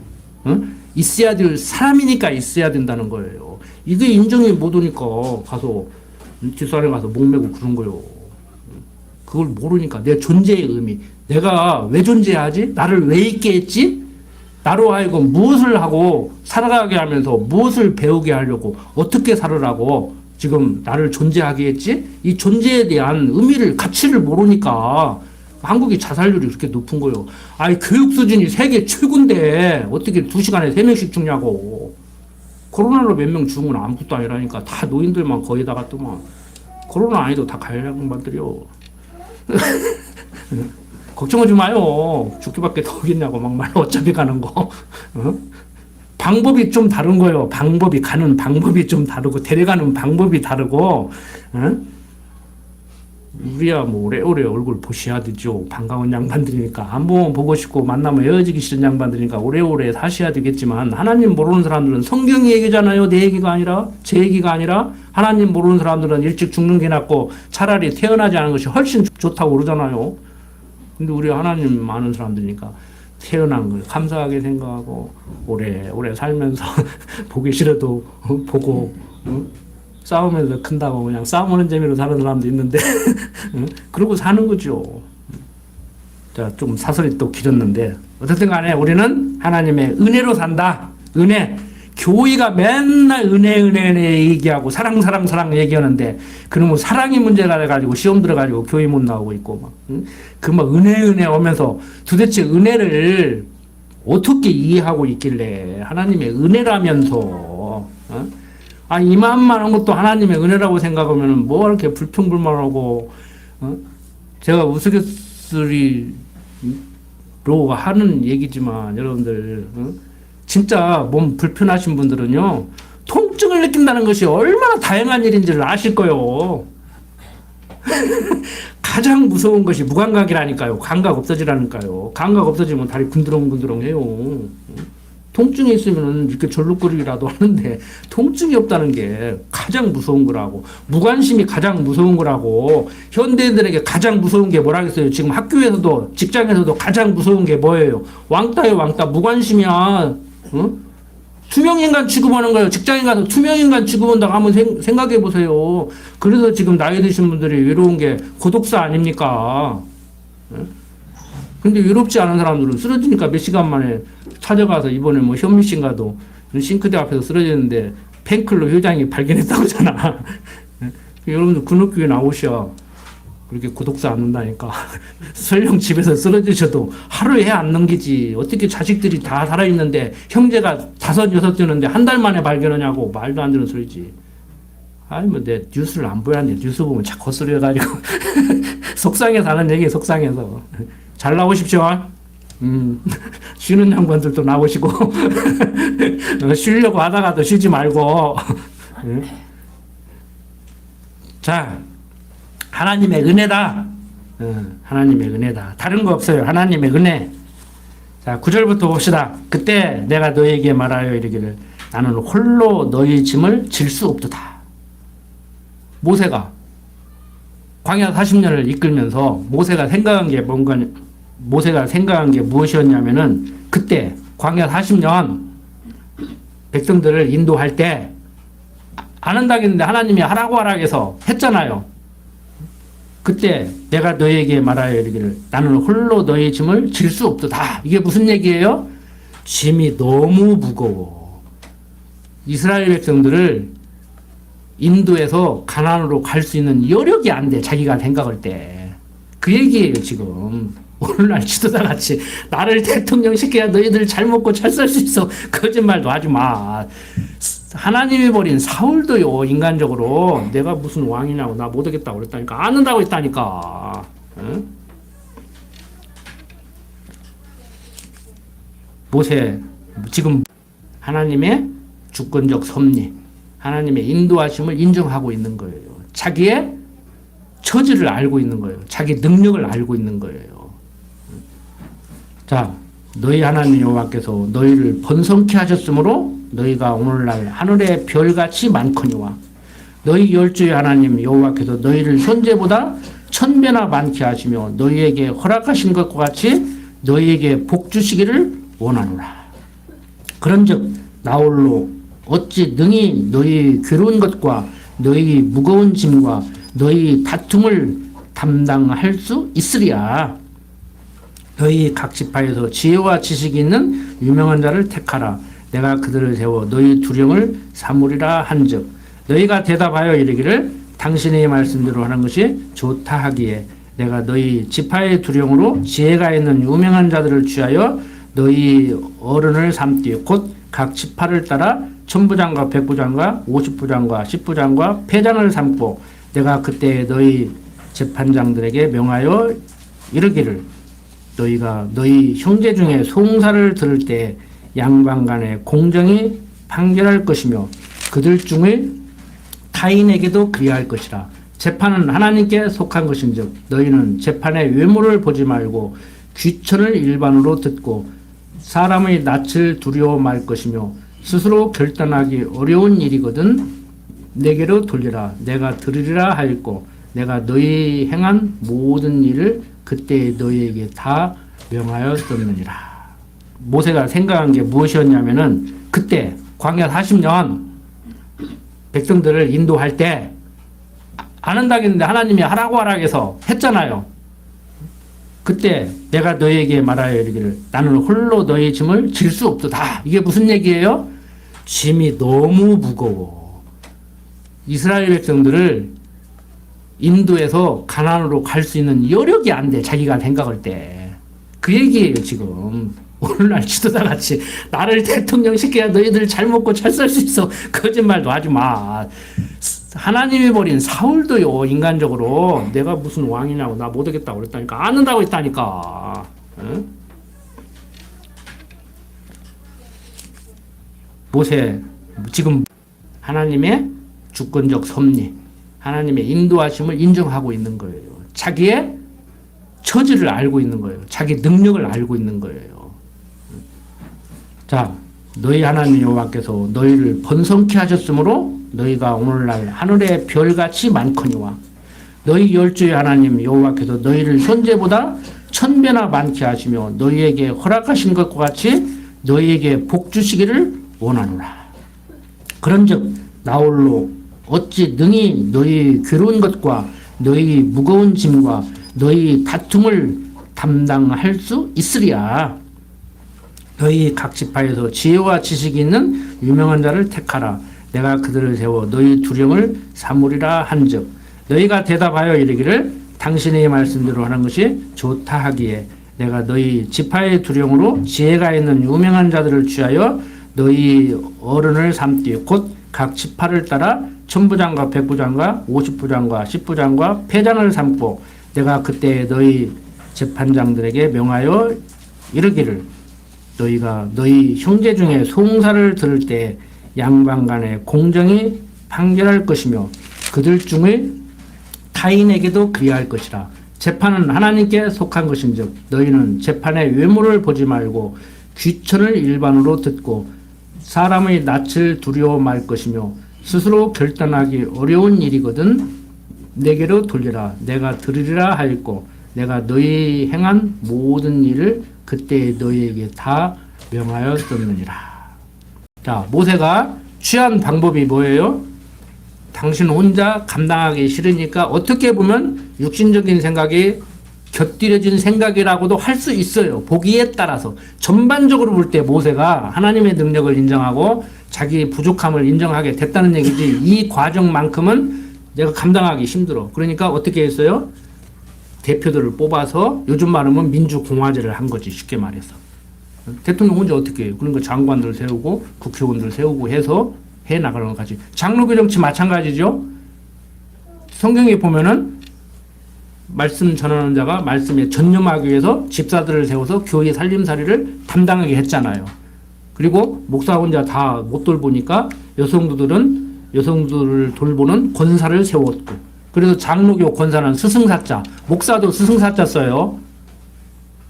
있어야 될 사람이니까 있어야 된다는 거예요. 이게 인정이 못 오니까 가서 뒷산에 가서 목매고 그런 거예요. 그걸 모르니까 내 존재의 의미, 내가 왜 존재하지? 나를 왜 있게 했지? 나로 하여금 무엇을 하고 살아가게 하면서 무엇을 배우게 하려고 어떻게 살으라고 지금 나를 존재하게 했지? 이 존재에 대한 의미를, 가치를 모르니까 한국이 자살률이 그렇게 높은 거예요. 교육 수준이 세계 최고인데 어떻게 2시간에 3명씩 죽냐고. 코로나로 몇 명 죽은 건 아무것도 아니라니까. 다 노인들만 거의 다 갔더만. 코로나 아니도 다 가해양반들이요. 걱정하지 마요. 죽기밖에 더 오겠냐고 막 말 어차피 가는 거. 방법이 좀 다른 거예요. 방법이, 가는 방법이 좀 다르고 데려가는 방법이 다르고. 우리야 뭐 오래오래 얼굴 보셔야 되죠. 반가운 양반들이니까. 한번 보고 싶고 만나면 헤어지기 싫은 양반들이니까 오래오래 사셔야 되겠지만, 하나님 모르는 사람들은 성경이 얘기잖아요. 내 얘기가 아니라, 제 얘기가 아니라. 하나님 모르는 사람들은 일찍 죽는 게 낫고 차라리 태어나지 않은 것이 훨씬 좋다고 그러잖아요. 근데 우리 하나님 아는 사람들이니까 태어난 걸 감사하게 생각하고 오래오래 살면서 보기 싫어도 보고, 싸우면서 큰다고 그냥 싸우는 재미로 사는 사람도 있는데 그러고 사는 거죠. 자, 좀 사설이 또 길었는데 어쨌든 간에 우리는 하나님의 은혜로 산다. 은혜. 교회가 맨날 은혜 얘기하고 사랑 얘기하는데 그러면 사랑이 문제가 돼가지고 시험 들어가지고 교회 못 나오고 있고 막. 그 막 은혜 오면서 도대체 은혜를 어떻게 이해하고 있길래 하나님의 은혜라면서 이만한 것도 하나님의 은혜라고 생각하면 뭐 이렇게 불평불만하고, 제가 우스갯소리로 하는 얘기지만 여러분들, 진짜 몸 불편하신 분들은요, 통증을 느낀다는 것이 얼마나 다양한 일인지를 아실 거예요. 가장 무서운 것이 무감각이라니까요. 감각 없어지라니까요. 감각 없어지면 다리 군드렁군드렁해요. 통증이 있으면 이렇게 절룩거리기라도 하는데 통증이 없다는 게 가장 무서운 거라고. 무관심이 가장 무서운 거라고. 현대인들에게 가장 무서운 게 뭐라겠어요. 지금 학교에서도 직장에서도 가장 무서운 게 뭐예요? 왕따예요. 왕따. 무관심이야. 투명인간 취급하는 거예요. 직장인 가서 투명인간 취급한다고 한번 생각해 보세요. 그래서 지금 나이 드신 분들이 외로운 게 고독사 아닙니까? 근데 외롭지 않은 사람들은 쓰러지니까 몇 시간 만에 찾아가서, 이번에 뭐 현미 씨인가도 싱크대 앞에서 쓰러졌는데 팬클럽 회장이 발견했다고잖아. 여러분들 근육교회 나오셔. 그렇게 구독자 안 는다니까. 설령 집에서 쓰러지셔도 하루에 해 안 넘기지. 어떻게 자식들이 다 살아있는데 형제가 5, 6 되는데 한 달 만에 발견하냐고. 말도 안 되는 소리지. 아니 뭐 내 뉴스를 안 보였는데 뉴스 보면 자꾸 헛소리 해가지고 속상해서 하는 얘기 속상해서. 잘 나오십시오. 쉬는 양반들도 나오시고 쉬려고 하다가도 쉬지 말고. 자, 하나님의 은혜다. 하나님의 은혜다. 다른 거 없어요. 하나님의 은혜. 자, 9절부터 봅시다. 그때 내가 너에게 말하여 이르기를 나는 홀로 너희 짐을 질 수 없도다. 모세가 광야 40년을 이끌면서 모세가 생각한 게 무엇이었냐면은 그때 광야 40년 백성들을 인도할 때 안 한다고 했는데 하나님이 하라고 해서 했잖아요. 그때 내가 너에게 말하여 이르기를 나는 홀로 너의 짐을 질 수 없도다. 이게 무슨 얘기예요? 짐이 너무 무거워. 이스라엘 백성들을 인도에서 가나안으로 갈 수 있는 여력이 안 돼. 자기가 생각할 때. 그 얘기예요 지금. 오늘날 지도자같이 나를 대통령 시켜야 너희들 잘 먹고 잘 살 수 있어. 거짓말도 하지 마. 하나님이 버린 사울도요, 인간적으로 내가 무슨 왕이냐고 나 못하겠다고 그랬다니까. 안 한다고 했다니까. 응? 모세 지금 하나님의 주권적 섭리, 하나님의 인도하심을 인정하고 있는 거예요. 자기의 처지를 알고 있는 거예요. 자기 능력을 알고 있는 거예요. 자, 너희 하나님 여호와께서 너희를 번성케 하셨으므로 너희가 오늘날 하늘의 별같이 많거니와 너희 열조의 하나님 여호와께서 너희를 현재보다 1000배나 많게 하시며 너희에게 허락하신 것과 같이 너희에게 복 주시기를 원하노라. 그런즉 나홀로 어찌 능히 너희 괴로운 것과 너희 무거운 짐과 너희 다툼을 담당할 수 있으리야. 너희 각 지파에서 지혜와 지식이 있는 유명한 자를 택하라. 내가 그들을 세워 너희 두령을 삼으리라 한즉 너희가 대답하여 이르기를 당신의 말씀대로 하는 것이 좋다 하기에 내가 너희 지파의 두령으로 지혜가 있는 유명한 자들을 취하여 너희 어른을 삼되 곧 각 지파를 따라 천부장과 백부장과 50부장과 10부장과 패장을 삼고 내가 그때 너희 재판장들에게 명하여 이르기를 너희가 너희 형제 중에 송사를 들을 때 양방 간에 공정히 판결할 것이며 그들 중에 타인에게도 그리할 것이라. 재판은 하나님께 속한 것인즉 너희는 재판의 외모를 보지 말고 귀천을 일반으로 듣고 사람의 낯을 두려워 말 것이며 스스로 결단하기 어려운 일이거든 내게로 돌리라. 내가 들으리라 하였고 내가 너희 행한 모든 일을 그때 너희에게 다 명하였었느니라. 모세가 생각한 게 무엇이었냐면은 그때 광야 40년 백성들을 인도할 때 안 한다고 했는데 하나님이 하라고 해서 했잖아요. 그때 내가 너희에게 말하여 이르기를 나는 홀로 너희 짐을 질 수 없도다. 이게 무슨 얘기예요? 짐이 너무 무거워. 이스라엘 백성들을 인도에서 가나안으로 갈 수 있는 여력이 안 돼. 자기가 생각할 때. 그 얘기예요 지금. 오늘날 지도자같이 나를 대통령 시켜야 너희들 잘 먹고 잘 살 수 있어. 거짓말도 하지 마. 하나님이 버린 사울도요, 인간적으로 내가 무슨 왕이냐고 나 못하겠다고 그랬다니까. 안 한다고 했다니까. 응? 모세 지금 하나님의 주권적 섭리, 하나님의 인도하심을 인정하고 있는 거예요. 자기의 처지를 알고 있는 거예요. 자기 능력을 알고 있는 거예요. 자, 너희 하나님 여호와께서 너희를 번성케 하셨으므로 너희가 오늘날 하늘의 별같이 많거니와 너희 열조의 하나님 여호와께서 너희를 현재보다 1000배나 많게 하시며 너희에게 허락하신 것과 같이 너희에게 복 주시기를 원하노라. 그런즉 나홀로 어찌 능히 너희 괴로운 것과 너희 무거운 짐과 너희 다툼을 담당할 수 있으리야. 너희 각 지파에서 지혜와 지식이 있는 유명한 자를 택하라. 내가 그들을 세워 너희 두령을 삼으리라 한즉 너희가 대답하여 이르기를 당신의 말씀대로 하는 것이 좋다 하기에 내가 너희 지파의 두령으로 지혜가 있는 유명한 자들을 취하여 너희 어른을 삼되 곧 각 지파를 따라 천부장과 백부장과 50부장과 10부장과 패장을 삼고 내가 그때 너희 재판장들에게 명하여 이르기를 너희가 너희 형제 중에 송사를 들을 때 양방 간에 공정히 판결할 것이며 그들 중에 타인에게도 그리할 것이라. 재판은 하나님께 속한 것인즉 너희는 재판의 외모를 보지 말고 귀천을 일반으로 듣고 사람의 낯을 두려워 말 것이며 스스로 결단하기 어려운 일이거든 내게로 돌리라. 내가 들으리라 하였고 내가 너희 행한 모든 일을 그때 너희에게 다 명하였었느니라. 자, 모세가 취한 방법이 뭐예요? 당신 혼자 감당하기 싫으니까 어떻게 보면 육신적인 생각이 곁들여진 생각이라고도 할 수 있어요. 보기에 따라서. 전반적으로 볼 때 모세가 하나님의 능력을 인정하고 자기 부족함을 인정하게 됐다는 얘기지 이 과정만큼은 내가 감당하기 힘들어. 그러니까 어떻게 했어요? 대표들을 뽑아서 요즘 말하면 민주공화제를 한 거지 쉽게 말해서. 대통령 혼자 어떻게 해요? 그러니까 장관들 세우고 국회의원들 세우고 해서 해나가는 것까지. 장로교 정치 마찬가지죠. 성경에 보면은 말씀 전하는 자가 말씀에 전념하기 위해서 집사들을 세워서 교회 살림살이를 담당하게 했잖아요. 그리고 목사 혼자 다 못 돌보니까 여성들을 돌보는 권사를 세웠고 그래서 장로교 권사는 스승사자, 목사도 스승사자 써요.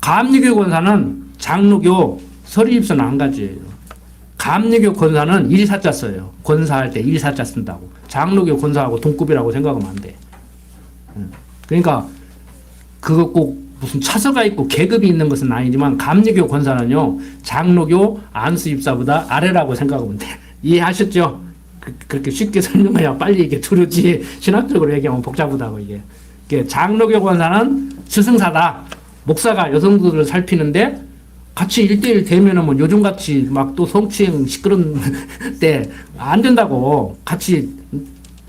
감리교 권사는 장로교 서리입서는 한 가지예요. 감리교 권사는 일사자 써요. 권사할 때 일사자 쓴다고. 장로교 권사하고 동급이라고 생각하면 안 돼. 그러니까 그거 꼭 무슨 차서가 있고 계급이 있는 것은 아니지만 감리교 권사는요 장로교 안수입사보다 아래라고 생각하면 돼. 이해하셨죠? 그렇게 쉽게 설명해야 빨리 이게 들으지 신학적으로 얘기하면 복잡하다고 이게. 장로교 권사는 스승사다. 목사가 여성들을 살피는데 같이 1대1 되면은 뭐 요즘같이 막 또 성추행 시끄러운 때 안 된다고. 같이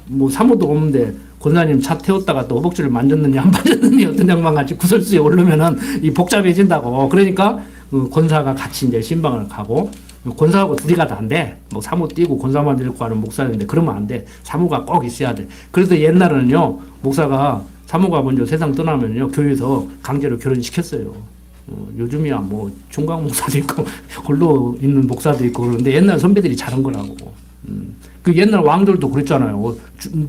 뭐 사모도 없는데 권사님 차 태웠다가 또 허벅지를 만졌느니 안 만졌느니 어떤 양반같이 구설수에 오르면은 이 복잡해진다고. 그러니까 그 권사가 같이 이제 신방을 가고 권사하고 둘이 가도 안 돼. 뭐 사모 뛰고 권사만 데리고 가는 목사인데 그러면 안 돼. 사모가 꼭 있어야 돼. 그래서 옛날에는요 목사가 사모가 먼저 세상 떠나면요 교회에서 강제로 결혼시켰어요. 요즘이야 뭐 총각 목사도 있고 홀로 있는 목사도 있고 그런데 옛날 선배들이 잘한 거라고. 그 옛날 왕들도 그랬잖아요.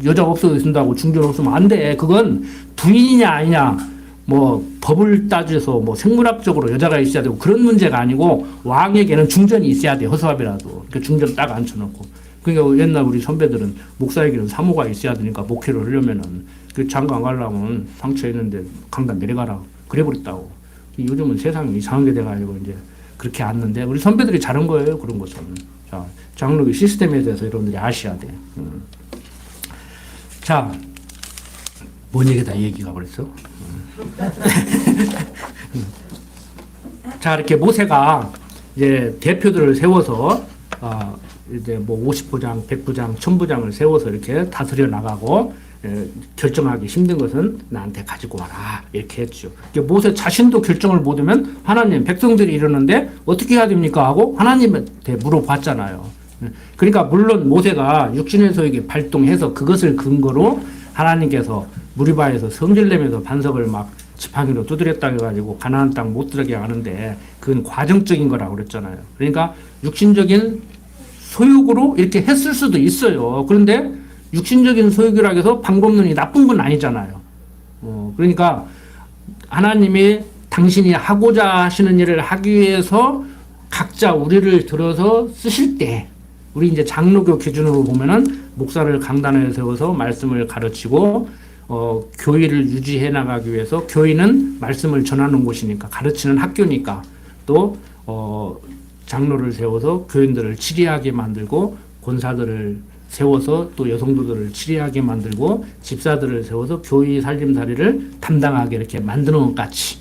여자 없어도 된다고 중전 없으면 안 돼. 그건 부인이냐 아니냐 뭐 법을 따져서 뭐 생물학적으로 여자가 있어야 되고 그런 문제가 아니고 왕에게는 중전이 있어야 돼. 허수아비라도. 그 중전 딱 앉혀놓고. 그러니까 옛날 우리 선배들은 목사에게는 사모가 있어야 되니까 목회를 하려면은 그 장가 안 가려면 상처 있는데 강단 내려가라. 그래 버렸다고. 요즘은 세상이 이상하게 돼가지고 이제 그렇게 앉는데 우리 선배들이 잘한 거예요. 그런 것은. 자, 장로교 시스템에 대해서 여러분들이 아셔야 돼. 자, 뭔 얘기다 얘기가 버렸어? 자, 이렇게 모세가 이제 대표들을 세워서 이제 뭐 50부장, 100부장, 1000부장을 세워서 이렇게 다스려 나가고 결정하기 힘든 것은 나한테 가지고 와라 이렇게 했죠. 모세 자신도 결정을 못하면 하나님 백성들이 이러는데 어떻게 해야 됩니까 하고 하나님한테 물어봤잖아요. 그러니까 물론 모세가 육신의 소욕이 발동해서 그것을 근거로 하나님께서 무리바에서 성질내면서 반석을 막 지팡이로 두드렸다 해가지고 가나안 땅 못 들어게 하는데 그건 과정적인 거라고 그랬잖아요. 그러니까 육신적인 소욕으로 이렇게 했을 수도 있어요. 그런데 육신적인 소욕이라고 해서 방법론이 나쁜 건 아니잖아요. 그러니까 하나님이 당신이 하고자 하시는 일을 하기 위해서 각자 우리를 들어서 쓰실 때 우리 이제 장로교 기준으로 보면은 목사를 강단에 세워서 말씀을 가르치고 교회를 유지해 나가기 위해서 교회는 말씀을 전하는 곳이니까 가르치는 학교니까 또 장로를 세워서 교인들을 치리하게 만들고 권사들을 세워서 또 여성도들을 치리하게 만들고 집사들을 세워서 교회 살림살이를 담당하게 이렇게 만드는 것 같이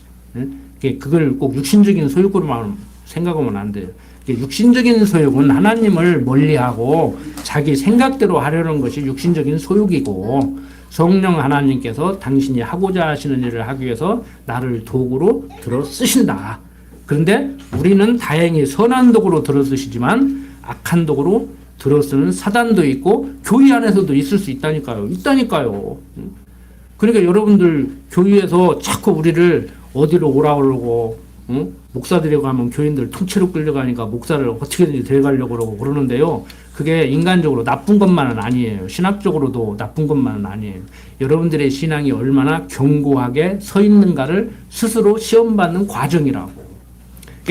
그걸 꼭 육신적인 소유권만 생각하면 안 돼요. 육신적인 소욕은 하나님을 멀리하고 자기 생각대로 하려는 것이 육신적인 소욕이고, 성령 하나님께서 당신이 하고자 하시는 일을 하기 위해서 나를 도구로 들어 쓰신다. 그런데 우리는 다행히 선한 도구로 들어 쓰시지만 악한 도구로 들어 쓰는 사단도 있고 교회 안에서도 있을 수 있다니까요. 있다니까요. 그러니까 여러분들 교회에서 자꾸 우리를 어디로 오라 그러고, 목사 데려가면 교인들 통째로 끌려가니까 목사를 어떻게든지 데려가려고 그러고 그러는데요. 그게 인간적으로 나쁜 것만은 아니에요. 신학적으로도 나쁜 것만은 아니에요. 여러분들의 신앙이 얼마나 견고하게 서 있는가를 스스로 시험받는 과정이라고.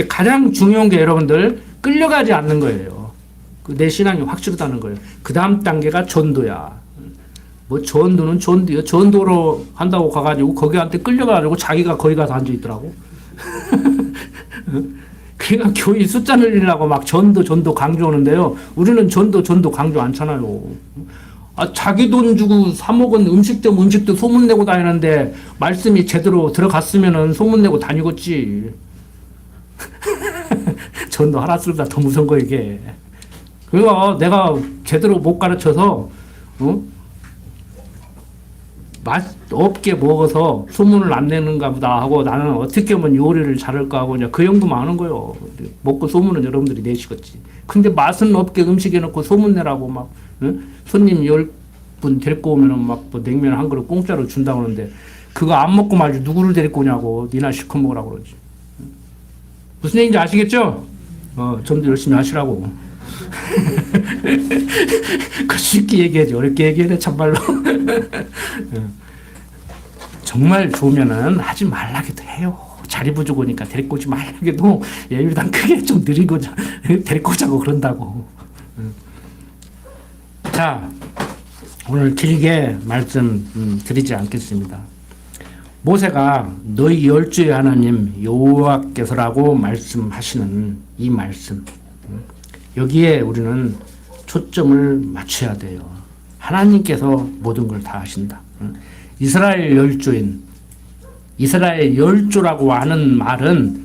가장 중요한 게 여러분들 끌려가지 않는 거예요. 내 신앙이 확실하다는 거예요. 그 다음 단계가 전도야. 뭐 전도는 전도요. 전도로 한다고 가가지고 거기한테 끌려가지고 자기가 거기 가서 앉아 있더라고. 그러니까 교회 숫자 늘리려고 막 전도 강조하는데요. 우리는 전도 강조 않잖아요. 자기 돈 주고 사 먹은 음식도 소문내고 다니는데 말씀이 제대로 들어갔으면은 소문내고 다니겠지. 전도 하나씩보다 더 무서운 거 이게. 그러니까 내가 제대로 못 가르쳐서 맛 없게 먹어서 소문을 안 내는가 보다 하고 나는 어떻게 하면 요리를 잘할까 하고 이제 그 정도만 하는 거예요. 먹고 소문은 여러분들이 내시겠지. 근데 맛은 없게 음식 해놓고 소문 내라고 막 손님 10분 데리고 오면은 막 뭐 냉면 한 그릇 공짜로 준다고 하는데 그거 안 먹고 말지 누구를 데리고 오냐고. 니나 실컷 먹으라고 그러지. 무슨 얘기인지 아시겠죠? 좀 더 열심히 하시라고. 그 쉽게 얘기하지 어렵게 얘기해 참말로. 정말 좋으면은 하지 말라기도 해요. 자리 부족하니까 데리고 오지 말라기도 예비당 크게 좀 느리고 데리고 오자고 그런다고. 자, 오늘 길게 말씀 드리지 않겠습니다. 모세가 너희 열조의 하나님 여호와께서라고 말씀하시는 이 말씀, 여기에 우리는 초점을 맞춰야 돼요. 하나님께서 모든 걸 다 하신다. 이스라엘 열조라고 하는 말은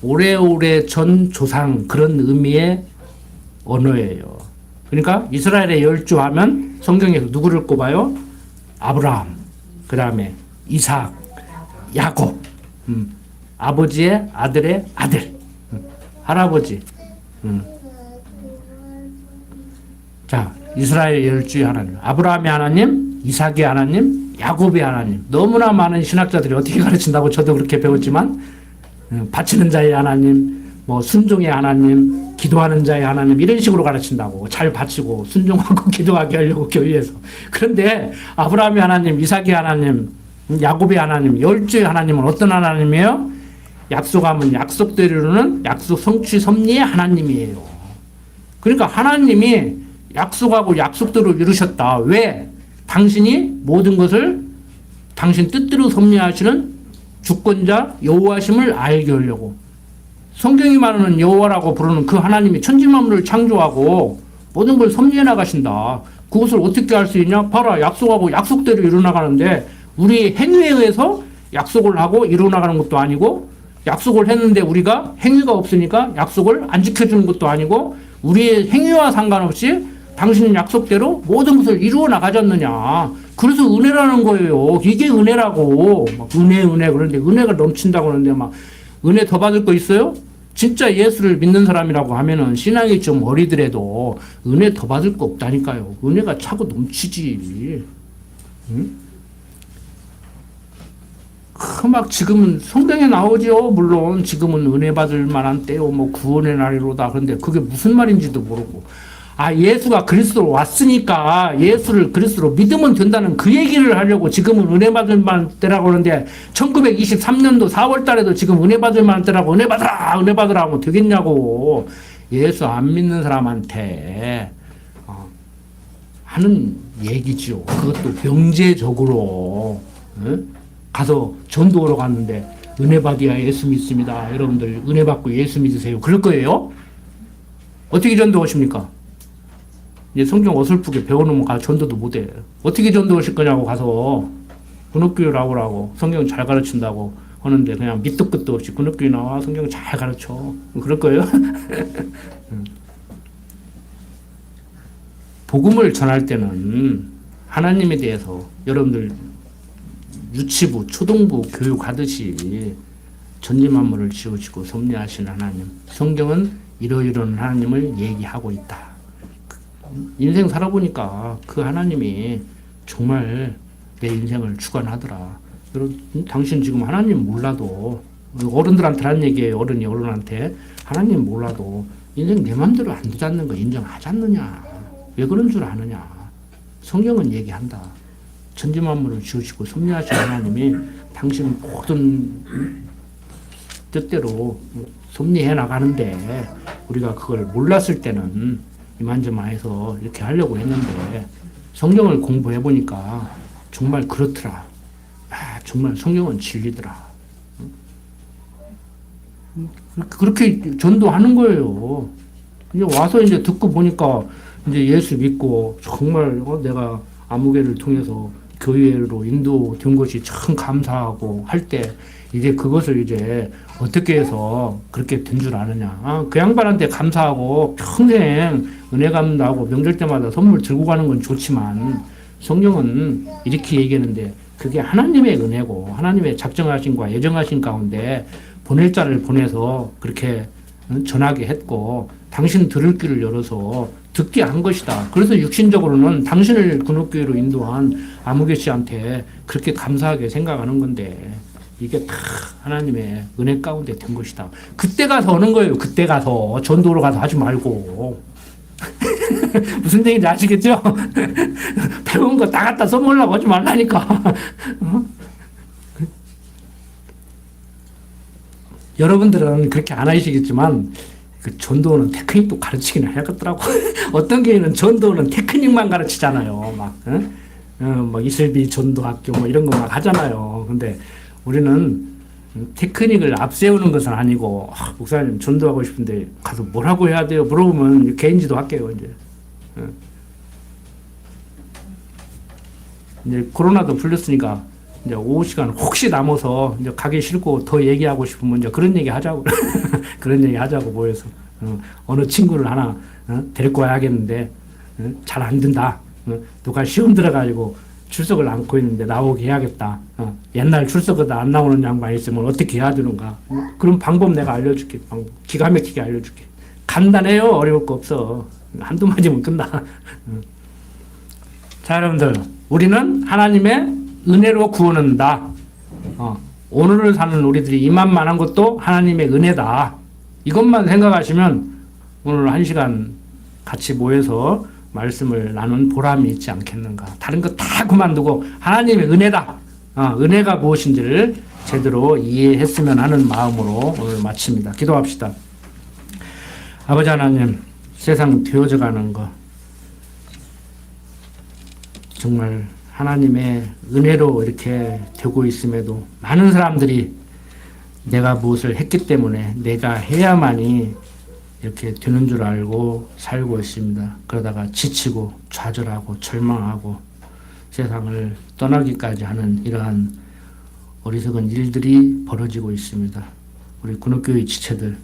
오래오래 전 조상 그런 의미의 언어예요. 그러니까 이스라엘의 열조 하면 성경에서 누구를 꼽아요? 아브라함, 그 다음에 이삭, 야곱, 아버지의 아들의 아들, 할아버지. 자, 이스라엘 열주의 하나님, 아브라함의 하나님, 이삭의 하나님, 야곱의 하나님. 너무나 많은 신학자들이 어떻게 가르친다고 저도 그렇게 배웠지만, 바치는 자의 하나님, 뭐 순종의 하나님, 기도하는 자의 하나님 이런 식으로 가르친다고. 잘 바치고 순종하고 기도하게 하려고 교회에서. 그런데 아브라함의 하나님, 이삭의 하나님, 야곱의 하나님, 열주의 하나님은 어떤 하나님이에요? 약속하면 약속대로 이루는 약속 성취 섭리의 하나님이에요. 그러니까 하나님이 약속하고 약속대로 이루셨다. 왜? 당신이 모든 것을 당신 뜻대로 섭리하시는 주권자 여호와심을 알게 하려고. 성경이 말하는 여호와라고 부르는 그 하나님이 천지만물을 창조하고 모든 걸 섭리해 나가신다. 그것을 어떻게 할 수 있냐? 봐라, 약속하고 약속대로 이루어나가는데 우리 행위에 의해서 약속을 하고 이루어나가는 것도 아니고, 약속을 했는데 우리가 행위가 없으니까 약속을 안 지켜주는 것도 아니고, 우리의 행위와 상관없이 당신은 약속대로 모든 것을 이루어 나가지 않느냐. 그래서 은혜라는 거예요. 이게 은혜라고. 막 은혜 그런데 은혜가 넘친다고 하는데 막 은혜 더 받을 거 있어요? 진짜 예수를 믿는 사람이라고 하면은 신앙이 좀 어리더라도 은혜 더 받을 거 없다니까요. 은혜가 차고 넘치지. 응? 막 지금은 성경에 나오죠. 물론 지금은 은혜 받을 만한 때요, 뭐 구원의 날이로다. 그런데 그게 무슨 말인지도 모르고, 예수가 그리스도로 왔으니까 예수를 그리스도로 믿으면 된다는 그 얘기를 하려고 지금은 은혜 받을 만한 때라고 하는데, 1923년도 4월 달에도 지금 은혜 받을 만한 때라고 은혜 받으라 하면 되겠냐고. 예수 안 믿는 사람한테 하는 얘기죠. 그것도 명제적으로. 가서 전도하러 갔는데 은혜 받아야 예수 믿습니다. 여러분들 은혜 받고 예수 믿으세요. 그럴 거예요? 어떻게 전도하십니까? 이제 성경 어설프게 배워놓으면 가서 전도도 못해. 어떻게 전도하실 거냐고 가서 분업교회 나오라고 성경 잘 가르친다고 하는데 그냥 밑도 끝도 없이 군옥교회 나와 성경 잘 가르쳐. 그럴 거예요? 복음을 전할 때는 하나님에 대해서 여러분들 유치부, 초등부 교육하듯이 전지만물을 지으시고 섭리하시는 하나님, 성경은 이러이러한 하나님을 얘기하고 있다. 인생 살아보니까 그 하나님이 정말 내 인생을 주관하더라. 여러분, 당신 지금 하나님 몰라도, 어른들한테 하는 얘기예요. 어른이 어른한테. 하나님 몰라도 인생 내 맘대로 안 되지 않는 거 인정하지 않느냐. 왜 그런 줄 아느냐. 성경은 얘기한다. 천지만물을 지으시고 섭리하신 하나님이 당신 모든 뜻대로 섭리해 나가는데 우리가 그걸 몰랐을 때는 이만저만해서 이렇게 하려고 했는데 성경을 공부해 보니까 정말 그렇더라. 아, 정말 성경은 진리더라. 그렇게 전도하는 거예요. 이제 와서 이제 듣고 보니까 이제 예수 믿고 정말 내가 아무개를 통해서 교회로 인도된 것이 참 감사하고 할 때 이제 그것을 이제 어떻게 해서 그렇게 된 줄 아느냐. 그 양반한테 감사하고 평생 은혜 갚는다고 명절 때마다 선물 들고 가는 건 좋지만 성경은 이렇게 얘기하는데 그게 하나님의 은혜고 하나님의 작정하신과 예정하신 가운데 보낼 자를 보내서 그렇게 전하게 했고 당신 들을 귀를 열어서 듣게 한 것이다. 그래서 육신적으로는 당신을 군옥교회로 인도한 아무개 씨한테 그렇게 감사하게 생각하는 건데 이게 다 하나님의 은혜 가운데 된 것이다. 그때 가서 하는 거예요. 그때 가서 전도로 가서 하지 말고 무슨 얘기인지 아시겠죠? 배운 거 다 갖다 써먹으려고 하지 말라니까. 여러분들은 그렇게 안 하시겠지만 그 전도는 테크닉도 가르치긴 해야겠더라고. 어떤 교회는 전도는 테크닉만 가르치잖아요. 막 이슬비 전도학교 뭐 이런 거 막 하잖아요. 근데 우리는 테크닉을 앞세우는 것은 아니고 목사님 전도하고 싶은데 가서 뭐라고 해야 돼요? 물어보면 개인지도 할게요. 이제 코로나도 풀렸으니까 이제 오후 시간 혹시 남아서 이제 가기 싫고 더 얘기하고 싶으면 이제 그런 얘기 하자고 그런 얘기 하자고 모여서 어느 친구를 하나 데리고 와야겠는데 잘 안 된다. 누가 시험 들어가지고 출석을 안고 있는데 나오게 해야겠다. 옛날 출석에도 안 나오는 양반이 있으면 어떻게 해야 되는가. 그런 방법 내가 알려줄게. 방법. 기가 막히게 알려줄게. 간단해요. 어려울 거 없어. 한두 마디면 끝나. 자, 여러분들 우리는 하나님의 은혜로 구원한다. 오늘을 사는 우리들이 이만만한 것도 하나님의 은혜다. 이것만 생각하시면 오늘 1시간 같이 모여서 말씀을 나눈 보람이 있지 않겠는가. 다른 거 다 그만두고 하나님의 은혜다. 은혜가 무엇인지를 제대로 이해했으면 하는 마음으로 오늘 마칩니다. 기도합시다. 아버지 하나님, 세상 되어져가는 거 정말 하나님의 은혜로 이렇게 되고 있음에도 많은 사람들이 내가 무엇을 했기 때문에 내가 해야만이 이렇게 되는 줄 알고 살고 있습니다. 그러다가 지치고 좌절하고 절망하고 세상을 떠나기까지 하는 이러한 어리석은 일들이 벌어지고 있습니다. 우리 군옥교회 지체들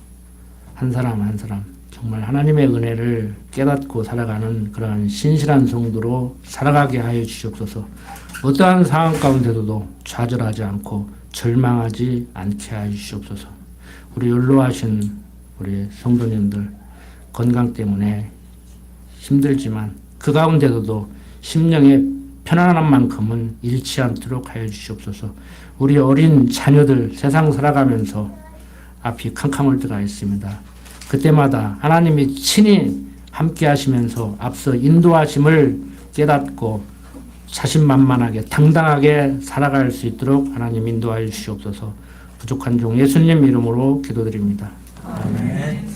한 사람 한 사람 정말 하나님의 은혜를 깨닫고 살아가는 그러한 신실한 성도로 살아가게 하여 주시옵소서. 어떠한 상황 가운데서도 좌절하지 않고 절망하지 않게 하여 주시옵소서. 우리 연로하신 우리 성도님들 건강 때문에 힘들지만 그 가운데서도 심령의 편안한 만큼은 잃지 않도록 하여 주시옵소서. 우리 어린 자녀들 세상 살아가면서 앞이 캄캄할 때가 있습니다. 그때마다 하나님이 친히 함께 하시면서 앞서 인도하심을 깨닫고 자신만만하게 당당하게 살아갈 수 있도록 하나님 인도하여 주시옵소서. 부족한 종 예수님 이름으로 기도드립니다. 아멘.